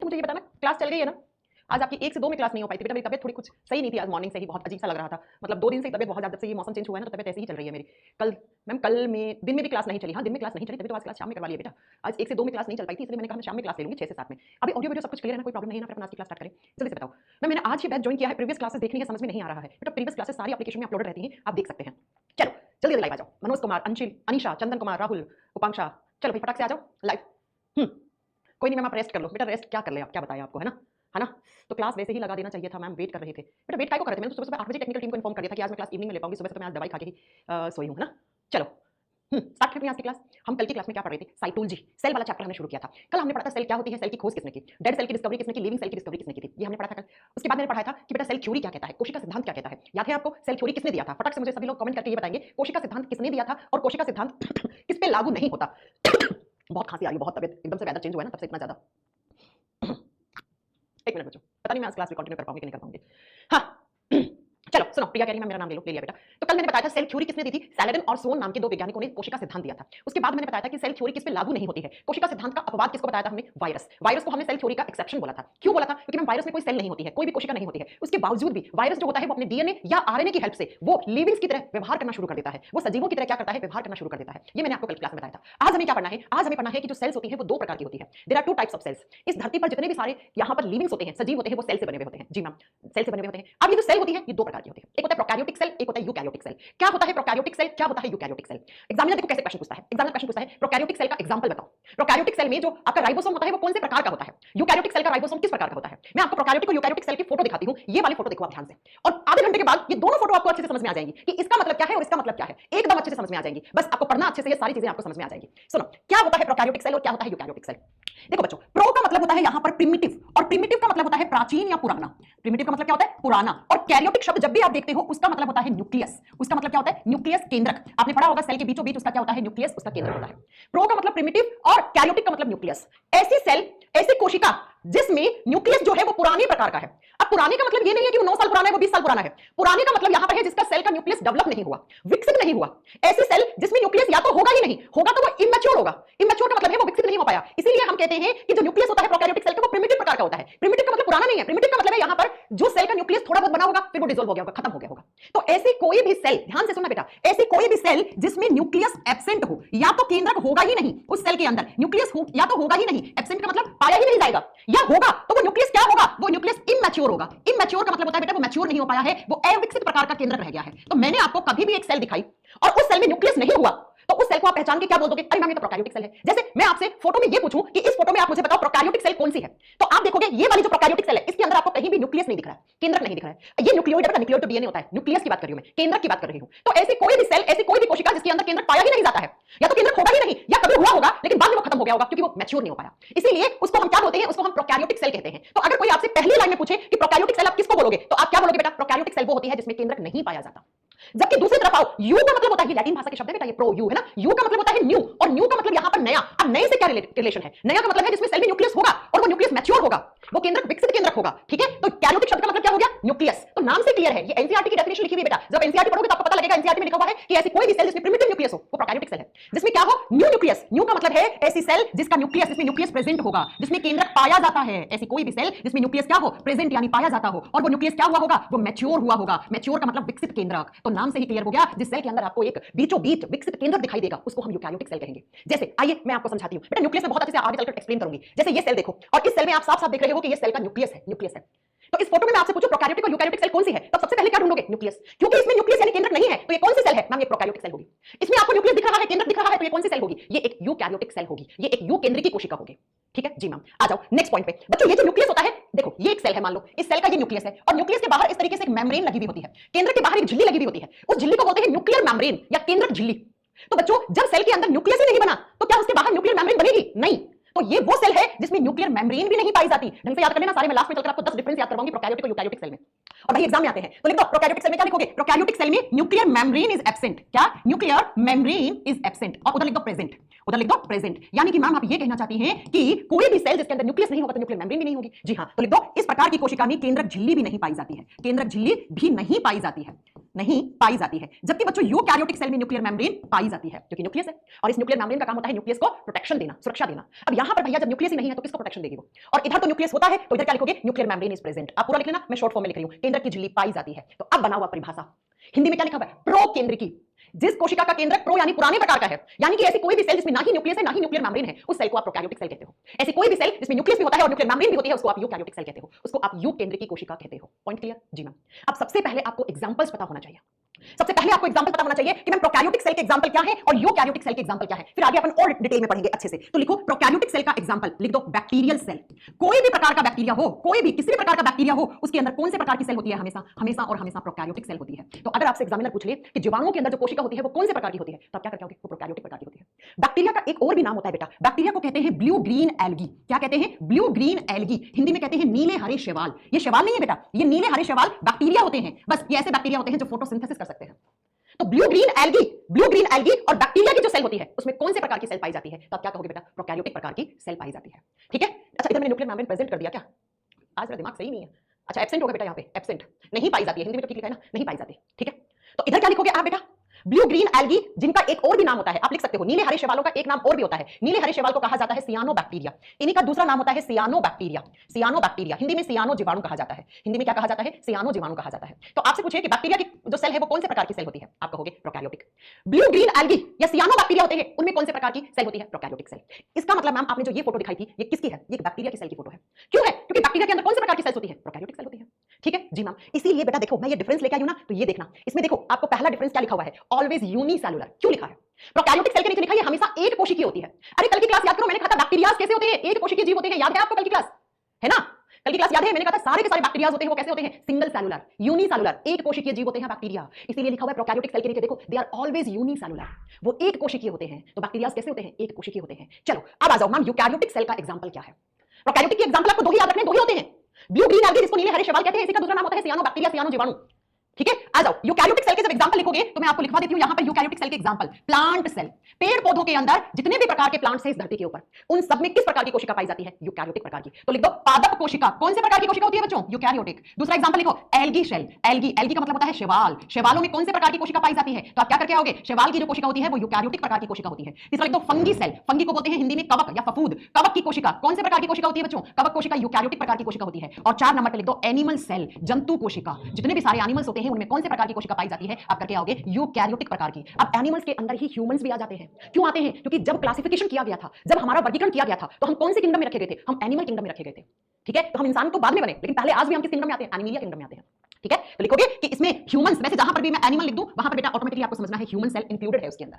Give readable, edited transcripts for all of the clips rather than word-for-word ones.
मुझे ये बताना, क्लास चल गई है ना? आज आपकी 1 से 2 में क्लास नहीं हो पाई थी बेटा, मेरी तबियत थोड़ी कुछ सही नहीं थी आज मॉर्निंग से ही, बहुत अजीब सा लग रहा था। मतलब 2 दिन से तबियत बहुत ज़्यादा, जब से ये मौसम चेंज हुआ है ना तो तबियत ऐसे ही चल रही है मेरी। कल मैम कल में दिन में भी क्लास नहीं चली, हाँ दिन में क्लास नहीं चली, तभी तो आज क्लास शाम में करवा लिया बेटा। आज 1 से 2 में क्लास नहीं चल पाई थी, इसलिए मैंने कहा मैं शाम में क्लास ले लूँगी 6 से 7 में। अभी ऑडियो वीडियो सब कुछ क्लियर है ना, कोई प्रॉब्लम नहीं है ना, फिर अपन आज की क्लास स्टार्ट करें। जल्दी से बताओ। मैंने आज ही बैच जॉइन किया है, प्रीवियस क्लासेस देखनी है, समझ में नहीं आ रहा है बेटा। प्रीवियस क्लासेस सारी एप्लीकेशन में अपलोडेड रहती हैं, आप देख सकते हैं। चलो जल्दी से लाइव आ जाओ। मनोज कुमार, अंशिल, अनिशा, चंदन कुमार, राहुल, उपांक्षा, चलो भाई फटाक से आ जाओ लाइव। कोई नहीं मैम, आप रेस्ट कर लो बेटा, रेस्ट क्या कर ले आप, क्या बताया आपको, है ना? तो क्लास वैसे ही लगा देना चाहिए था मैम, वेट कर रहे थे बेटा। वेट काय को कर रहे थे? मैंने तो सुबह 8 बजे टेक्निकल टीम को इन्फॉर्म कर दिया था कि आज मैं क्लास इवनिंग में ले पाऊंगी, सुबह से तो मैं आज दवाई खा के ही सोई हूँ, है ना? चलो स्टार्ट करते हैं आज की क्लास। हम कल की क्लास में क्या पढ़ रहे थे? साइटोलॉजी, सेल वाला चैप्टर हमने शुरू किया था। कल हमने पढ़ा था सेल क्या होती है, सेल की खोज किसने की, डेड सेल की डिस्कवरी किसने की, लिविंग सेल की डिस्कवरी किसने की थी, ये हमने पढ़ा था कल। उसके बाद मैंने पढ़ा था कि बेटा सेल थ्योरी क्या कहता है, कोशिका सिद्धांत क्या कहता है। याद है आपको? सेल थ्योरी किसने दिया था? फटाक से मुझे सभी लोग कमेंट करके ये बताएंगे कोशिका सिद्धांत किसने दिया था और कोशिका सिद्धांत किस पे लागू नहीं होता। बहुत खांसी आ रही है, बहुत तबियत एकदम से वेदर चेंज हुआ है ना, तब से इतना ज्यादा। एक मिनट बच्चों, पता नहीं मैं आज क्लास में कंटिन्यू कर पाऊंगी कि नहीं कर पाऊंगी। हाँ चलो सुनो, प्रिया कह रही है मेरा नाम ले लो, ले लिया बेटा। तो कल मैंने बताया था सेल थ्योरी किसने दी थी? सैलेडन और सोन नाम के 2 वैज्ञानिकों ने कोशिका सिद्धांत दिया था। उसके बाद मैंने बताया था कि सेल थ्योरी किस पे लागू नहीं होती है। कोशिका सिद्धांत का अपवाद किसको बताया था हमने? वायरस। वायरस को हमने सेल थ्योरी का एक्सेप्शन बोला था। क्यों बोला था? क्योंकि मैम वायरस में कोई सेल नहीं होती है, कोई भी कोशिका नहीं होती है, उसके बावजूद भी वायरस जो होता है वो अपने डीएनए या आरएनए की हेल्प से वो लिविंग्स की तरह व्यवहार करना शुरू कर देता है, वो सजीवों की तरह क्या करता है, व्यवहार करना शुरू कर देता है। ये मैंने आपको कल क्लास में बताया था। आज हमें क्या पढ़ना है? आज हमें पढ़ना है कि जो सेल्स होती है वो 2 प्रकार की होती है। There are 2 types of cells. इस धरती पर जितने भी सारे यहाँ पर लिविंग्स होते हैं, सजीव होते हैं, वो सेल से बने हुए होते हैं। जी मैम, सेल से बने हुए होते हैं। अब ये जो सेल होती है ये 2 प्रकार की होती है। एक होता है प्रोकैरियोटिक सेल, एक होता है यूकैरियोटिक सेल। क्या होता है प्रोकैरियोटिक सेल, क्या होता है यूकैरियोटिक सेल? एग्जामिनर देखो कैसे क्वेश्चन पूछता है। एग्जामिनर क्वेश्चन पूछता है प्रोकैरियोटिक सेल का एग्जांपल बताओ। प्रोकैरियोटिक सेल में जो आपका राइबोसोम होता है वो कौन से प्रकार का होता है? यूकैरियोटिक सेल का राइबोसोम किस प्रकार का होता है? मैं आपको प्रोकैरियोटिक और यूकैरियोटिक सेल की फोटो दिखाती हूं, ये वाली फोटो देखो आप ध्यान से, और आधे घंटे के बाद ये दोनों फोटो आपको अच्छे से समझ में आ जाएंगी कि इसका मतलब क्या है और इसका मतलब क्या है, एकदम अच्छे से समझ में आ जाएंगी। बस आपको पढ़ना अच्छे से, ये सारी चीजें आपको समझ में आ जाएंगी। सुनो क्या होता है प्रोकैरियोटिक सेल और क्या होता है यूकैरियोटिक सेल। देखो बच्चों, प्रो का मतलब होता है यहां पर प्रिमिटिव, और प्रिमिटिव का मतलब होता है प्राचीन या पुराना। प्रिमिटिव का मतलब क्या होता है? पुराना। और कैरियोटिक शब्द जब भी आप देखते हो उसका मतलब होता है न्यूक्लियस। उसका मतलब क्या होता है? न्यूक्लियस, केंद्रक। आपने पढ़ा होगा सेल के बीचों बीच उसका क्या होता है? न्यूक्लियस, उसका केंद्रक होता है। प्रो का मतलब प्रिमिटिव और कैरियोटिक का मतलब न्यूक्लियस। ऐसी सेल, ऐसी कोशिका जिसमें न्यूक्लियस जो है वो पुराने प्रकार का है। अब पुराने का मतलब ये नहीं है कि वो 9 साल पुराना है, वो 20 साल पुराना है। पुराने का मतलब यहां पर है जिसका सेल का न्यूक्लियस डेवलप नहीं हुआ, विकसित नहीं हुआ। ऐसी सेल जिसमें न्यूक्लियस या तो होगा ही नहीं, होगा तो वो इमैच्योर होगा। इमैच्योर का मतलब है वो विकसित नहीं हो पाया। इसीलिए हम कहते हैं कि जो न्यूक्लियस होता है प्रोकैरियोटिक सेल का वो प्रिमिटिव प्रकार का होता है। प्रिमिटिव का मतलब पुराना नहीं है, प्रिमिटिव का मतलब है यहां पर जो सेल का न्यूक्लियस थोड़ा बहुत बना होगा फिर वो डिसॉल्व हो गया होगा, खत्म हो गया होगा। तो ऐसी कोई भी सेल, ध्यान से सुनना बेटा, ऐसी कोई भी सेल जिसमें न्यूक्लियस एब्सेंट हो, या तो केंद्रक होगा ही नहीं उस सेल के अंदर, न्यूक्लियस हो या तो होगा ही नहीं, एब्सेंट का मतलब पाया ही नहीं जाएगा, या होगा तो वो न्यूक्लियस क्या होगा? वो न्यूक्लियस इमैच्योर होगा। इमैच्योर का मतलब होता है बेटा वो मैच्योर नहीं हो पाया है, वो अविकसित प्रकार का केंद्रक रह गया है। तो मैंने आपको कभी भी एक सेल दिखाई और उस सेल में न्यूक्लियस नहीं हुआ तो उस सेल को आप पहचान के क्या बोल दोगे? अरे मैम ये तो प्रोकैरियोटिक सेल है। जैसे मैं आपसे फोटो में ये पूछूं कि इस फोटो में आप मुझे बताओ प्रोकैरियोटिक सेल कौन सी है, तो आप देखोगे ये वाली जो प्रोकैरियोटिक सेल है इसके अंदर आपको कहीं भी न्यूक्लियस नहीं दिख रहा है, केंद्रक नहीं दिख रहा है। ये न्यूक्लियोइड है, न्यूक्लियोइड तो डीएनए होता है, न्यूक्लियस की बात कर रही हूं मैं, केंद्रक की बात कर रही हूं। तो ऐसी कोई भी सेल, ऐसी कोई भी कोशिका जिसके अंदर केंद्रक पाया ही नहीं जाता है, या तो केंद्रक होगा ही नहीं, या कभी हुआ होगा लेकिन बाद में वो खत्म हो गया होगा क्योंकि वो मैच्योर नहीं हो पाया। इसीलिए उसको हम क्या बोलते हैं? उसको हम प्रोकैरियोटिक सेल कहते हैं। तो अगर कोई आपसे पहली लाइन में पूछे कि प्रोकैरियोटिक सेल आप किसको बोलोगे, तो आप क्या बोलोगे बेटा? प्रोकैरियोटिक सेल वो होती है जिसमें केंद्रक नहीं पाया जाता। जबकि दूसरी तरफ आओ, यू का मतलब होता है, ये लैटिन भाषा के शब्द है बेटा, ये प्रो यू है ना, यू का मतलब होता है न्यू, और न्यू का मतलब यहां पर नया। अब नए से क्या रिलेशन है? नया का मतलब है जिसमें सेल में न्यूक्लियस होगा और वो न्यूक्लियस मैच्योर होगा, वो केंद्रक विकसित केंद्रक होगा। ठीक है, तो कैरियोटिक शब्द का मतलब क्या हो गया? न्यूक्लियस। तो नाम से क्लियर है, ये एनसीईआरटी की डेफिनेशन लिखी हुई है बेटा। जब एनसीईआरटी पढ़ोगे तो आपको पता लगेगा, एनसीईआरटी में लिखा हुआ है कि ऐसी कोई भी सेल जिसमें प्रिमिटिव न्यूक्लियस हो वो प्रोकैरियोटिक सेल है। जिसमें क्या हो? New nucleus. न्यू का मतलब है ऐसी सेल जिसका न्यूक्लियस, जिसमें न्यूक्लियस प्रेजेंट होगा, जिसमें केंद्रक पाया जाता है। ऐसी कोई भी सेल जिसमें न्यूक्लियस क्या हो? प्रेजेंट यानी पाया जाता हो, और वो न्यूक्लियस क्या हुआ होगा? वो मैच्योर हुआ होगा। मैच्योर का मतलब विकसित केंद्रक। तो नाम से ही क्लियर हो गया, जिस सेल के अंदर आपको एक बीचों बीच विकसित केंद्रक दिखाई देगा उसको हम यूकैरियोटिक सेल कहेंगे। जैसे आइए मैं आपको समझाती हूं बेटा, न्यूक्लियस में बहुत अच्छे से आगे चलकर एक्सप्लेन करूंगी। जैसे ये सेल देखो, और इस सेल में आप साफ साफ देख रहे हो कि ये सेल का न्यूक्लियस है, न्यूक्लियस है। तो इस फोटो में मैं आपसे पूछूं प्रोकैरियोटिक और यूकैरियोटिक सेल कौन सी है, तो सबसे पहले क्या ढूंढोगे? न्यूक्लियस। क्योंकि इसमें न्यूक्लियस यानी केंद्रक नहीं है, तो ये कौन सी सेल है? मैम ये प्रोकैरियोटिक सेल होगी। इसमें आपको न्यूक्लियस दिख रहा है, केंद्रक दिख रहा है, तो ये कौन सी सेल होगी? ये एक यूकैरियोटिक सेल होगी, ये एक यू केंद्रीय कोशिका होगी। ठीक है जी मैम, आ जाओ नेक्स्ट पॉइंट पे। बच्चों ये जो न्यूक्लियस होता है, देखो ये एक सेल है, मान लो इस सेल का ये न्यूक्लियस है, और न्यूक्लियस के बाहर इस तरीके से एक मेम्ब्रेन लगी हुई होती है, केंद्र के बाहर एक झिल्ली लगी हुई होती है, उस झिल्ली को बोलते हैं न्यूक्लियर मेम्ब्रेन या केंद्रक झिल्ली। तो बच्चों जब सेल के अंदर न्यूक्लियस ही नहीं बना तो क्या उसके बाहर न्यूक्लियर मेम्ब्रेन बनेगी? नहीं। तो ये वो सेल है जिसमें न्यूक्लियर मेम्ब्रेन भी नहीं पाई जाती। ढंग से याद कर लेना, सारे में लास्ट में चलकर आपको 10 डिफरेंस याद करवाऊंगी प्रोकैरियोटिक और यूकैरियोटिक सेल में। और भाई एग्जाम में आते हैं तो लिख दो प्रोकैरियोटिक सेल में क्या लिखोगे? प्रोकैरियोटिक सेल में न्यूक्लियर मेम्ब्रेन इज एब्सेंट। क्या? Nuclear membrane is absent. और उधर लिख दो प्रेजेंट, उधर लिख दो प्रेजेंट। यानी कि मैम आप ये कहना चाहती हैं कि कोई भी सेल जिसके अंदर न्यूक्लियस नहीं होगा तो न्यूक्लियर मेम्ब्रेन भी नहीं होगी। जी हां, तो लिख दो इस प्रकार की कोशिका में केंद्रक झिल्ली भी नहीं पाई जाती है, केंद्रक झिल्ली भी नहीं पाई जाती है। नहीं पाई जाती है, जबकि बच्चों यूकैरियोटिक सेल में न्यूक्लियर मेम्ब्रेन पाई जाती है, क्योंकि न्यूक्लियस है और इस न्यूक्लियर मेम्ब्रेन का काम होता है न्यूक्लियस को प्रोटेक्शन देना, सुरक्षा देना। अब यहां पर भैया जब न्यूक्लियस ही नहीं है तो किसको प्रोटेक्शन देगी वो? और इधर तो न्यूक्लियस होता है, तो इधर क्या लिखोगे? Nuclear membrane is present. आप पूरा लिख लेना, मैं शॉर्ट फॉर्म में लिख रही हूं, केंद्रक की झिल्ली पाई जाती है। तो अब बना हुआ परिभाषा हिंदी में क्या लिखा हुआ है? प्रोकेंद्रिकी। जिस कोशिका का केंद्रक प्रो यानी पुराने प्रकार का है, यानी कि ऐसी कोई भी सेल जिसमें ना ही न्यूक्लियस है ना ही न्यूक्लियर मेम्ब्रेन है, उस सेल को आप प्रोकैरियोटिक सेल कहते हो। ऐसी कोई भी सेल जिसमें न्यूक्लियस भी होता है और न्यूक्लियर मेम्ब्रेन भी होती है, उसको आप यूकैरियोटिक सेल कहते हो, उसको आप यूकेंद्रिकी कोशिका कहते हो। Point clear? जी मैम। अब सबसे पहले आपको एग्जांपल्स पता होना चाहिए, सबसे पहले आपको एग्जांपल पता होना चाहिए कि मैम प्रोकैरियोटिक सेल के एग्जांपल क्या है और यूकैरियोटिक सेल के एग्जांपल क्या है। फिर आगे अपन और डिटेल में पढ़ेंगे अच्छे से। तो लिखो प्रोकैरियोटिक सेल का एग्जांपल, लिख दो बैक्टीरियल सेल। कोई भी प्रकार का बैक्टीरिया हो, कोई भी किसी भी प्रकार का बैक्टीरिया हो, उसके अंदर कौन से प्रकार की सेल होती है? हमेशा हमेशा और हमेशा प्रोकैरियोटिक सेल होती है। तो अगर आपसे एग्जामिनर पूछ ले कि जीवाणुओं के अंदर जो कोशिका होती है वो कौन से प्रकार की होती है, तो आप क्या करते होगे? वो प्रोकैरियोटिक प्रकार की होती है। बैक्टीरिया का एक और भी नाम होता है बेटा, बैक्टीरिया को कहते हैं ब्लू ग्रीन एल्गी। क्या कहते हैं? Blue green algae. हिंदी में कहते हैं नीले हरे शैवाल। ये शैवाल नहीं है बेटा, ये नीले हरे शैवाल बैक्टीरिया होते हैं। बस ये ऐसे बैक्टीरिया होते हैं जो फोटोसिंथेसिस कर सकते हैं। तो ब्लू ग्रीन एल्गी और बैक्टीरिया की जो सेल होती है उसमें कौन से प्रकार की सेल पाई जाती है? तो आप क्या कहोगे बेटा? प्रोकैरियोटिक प्रकार की सेल पाई जाती है। ठीक है। अच्छा, इधर मैंने न्यूक्लियर मेम्ब्रेन प्रेजेंट कर दिया क्या? आज मेरा दिमाग सही नहीं है। अच्छा, एब्सेंट होगा बेटा, यहाँ पे एब्सेंट, नहीं पाई जाती है। हिंदी में तो ठीक लिखा है ना, नहीं पाई जाती। ठीक है, तो इधर क्या लिखोगे आप बेटा? ब्लू ग्रीन एल्गी, जिनका एक और भी नाम होता है, आप लिख सकते हो नीले हरे शैवालों का एक नाम और भी होता है। नीले हरे शैवाल को कहा जाता है सियानोबैक्टीरिया। इन्हीं का दूसरा नाम होता है सियानोबैक्टीरिया। सियानोबैक्टीरिया हिंदी में सियानो जीवाणु कहा जाता है। हिंदी में क्या कहा जाता है? सियानो जीवाणु कहा जाता है। तो आपसे पूछे कि बैक्टीरिया की जो सेल है वो कौन से प्रकार की सेल होती है, आप कहोगे प्रोकैरियोटिक। ब्लू ग्रीन एल्गी या सियानोबैक्टीरिया होते हैं, उनमें कौन से प्रकार की सेल होती है? Prokaryotic cell. इसका मतलब मैम आपने जो ये फोटो दिखाई थी, ये किसकी है? ये बैक्टीरिया की सेल की फोटो है। क्यों है? क्योंकि बैक्टीरिया के अंदर कौन से प्रकार की सेल्स होती है? प्रोकैरियोटिक सेल होती है। ठीक है जी मैम। इसीलिए बेटा देखो, मैं ये डिफरेंस लेके आई हूं ना, तो ये देखना, इसमें देखो आपको पहला डिफरेंस क्या लिखा हुआ है? Always unicellular. क्यों लिखा है? प्रोकैरियोटिक सेल के नीचे लिखा है हमेशा एक कोशिकीय होती है। अरे कल की क्लास याद करो, मैंने कहा था बैक्टीरियाज कैसे होते हैं? एक कोशिकीय जीव होते हैं। याद है आपको कल की क्लास? है ना? कल की क्लास याद है? मैंने कहा था सारे के सारे बैक्टीरियाज होते हैं वो कैसे होते हैं? सिंगल सेलुलर, यूनिसेलुलर, एक कोशिकीय जीव होते हैं बैक्टीरिया। इसीलिए लिखा हुआ है प्रोकैरियोटिक सेल के नीचे देखो, दे आर ऑलवेज यूनिसेलुलर, वो एक कोशिकीय होते हैं। तो बैक्टीरियाज कैसे होते हैं? एक कोशिकीय होते हैं। चलो अब आ जाओ मैम, यूकैरियोटिक सेल का एग्जांपल क्या है? प्रोकैरियोटिक के एग्जांपल आपको दो ही याद रखने, दो ही होते हैं। ब्लू ग्रीन एल्गी जिसको नीले हरे शैवाल कहते हैं, इसका दूसरा नाम होता है सियानोबैक्टीरिया, सियानो जीवाणु। ठीक है, आ जाओ यूकैरियोटिक सेल के जब एग्जांपल लिखोगे तो मैं आपको लिखवा देती हूं यहां पर यूकैरियोटिक सेल के एग्जांपल। प्लांट सेल, पेड़ पौधों के अंदर जितने भी प्रकार के प्लांट्स हैं इस धरती के ऊपर, उन सब में किस प्रकार की कोशिका पाई जाती है? यूकैरियोटिक प्रकार की। तो लिख दो पादप कोशिका। कौन से प्रकार की कोशिका होती है बच्चों? यूकैरियोटिक। दूसरा एग्जांपल लिखो एल्गी सेल। एल्गी, एल्गी का मतलब होता है शैवाल। शैवालों में कौन से प्रकार की कोशिका पाई जाती है? तो आप क्या करके आओगे? शैवाल की जो कोशिका होती है वो यूकैरियोटिक प्रकार की कोशिका होती है। तीसरा लिख दो फंगी सेल। फंगी को बोलते हैं हिंदी में कवक या फफूद। कवक की कोशिका कौन से प्रकार की कोशिका होती है बच्चों? कवक कोशिका यूकैरियोटिक प्रकार की कोशिका होती है। और 4 नंबर पे लिख दो एनिमल सेल, जंतु कोशिका। जितने भी सारे एनिमल्स होते हैं उनमें कौन से प्रकार की कोशिका पाई जाती है? आप करके आओगे यूकैरियोटिक प्रकार की। अब एनिमल्स के अंदर ही ह्यूमंस भी आ जाते हैं। क्यों आते हैं? क्योंकि जब क्लासिफिकेशन किया गया था, जब हमारा वर्गीकरण किया गया था, तो हम कौन से किंगडम में रखे गए थे? हम एनिमल किंगडम में रखे गए थे। ठीक है, तो हम इंसान तो बाद में बने, लेकिन पहले आज भी हम किस किंगडम में आते हैं? एनिमलिया किंगडम में आते हैं। ठीक है, तो लिखोगे कि इसमें ह्यूमंस, वैसे जहां पर भी मैं एनिमल लिख दूं वहां पर बेटा ऑटोमेटिकली आपको समझना है ह्यूमन सेल इंक्लूडेड है उसके अंदर।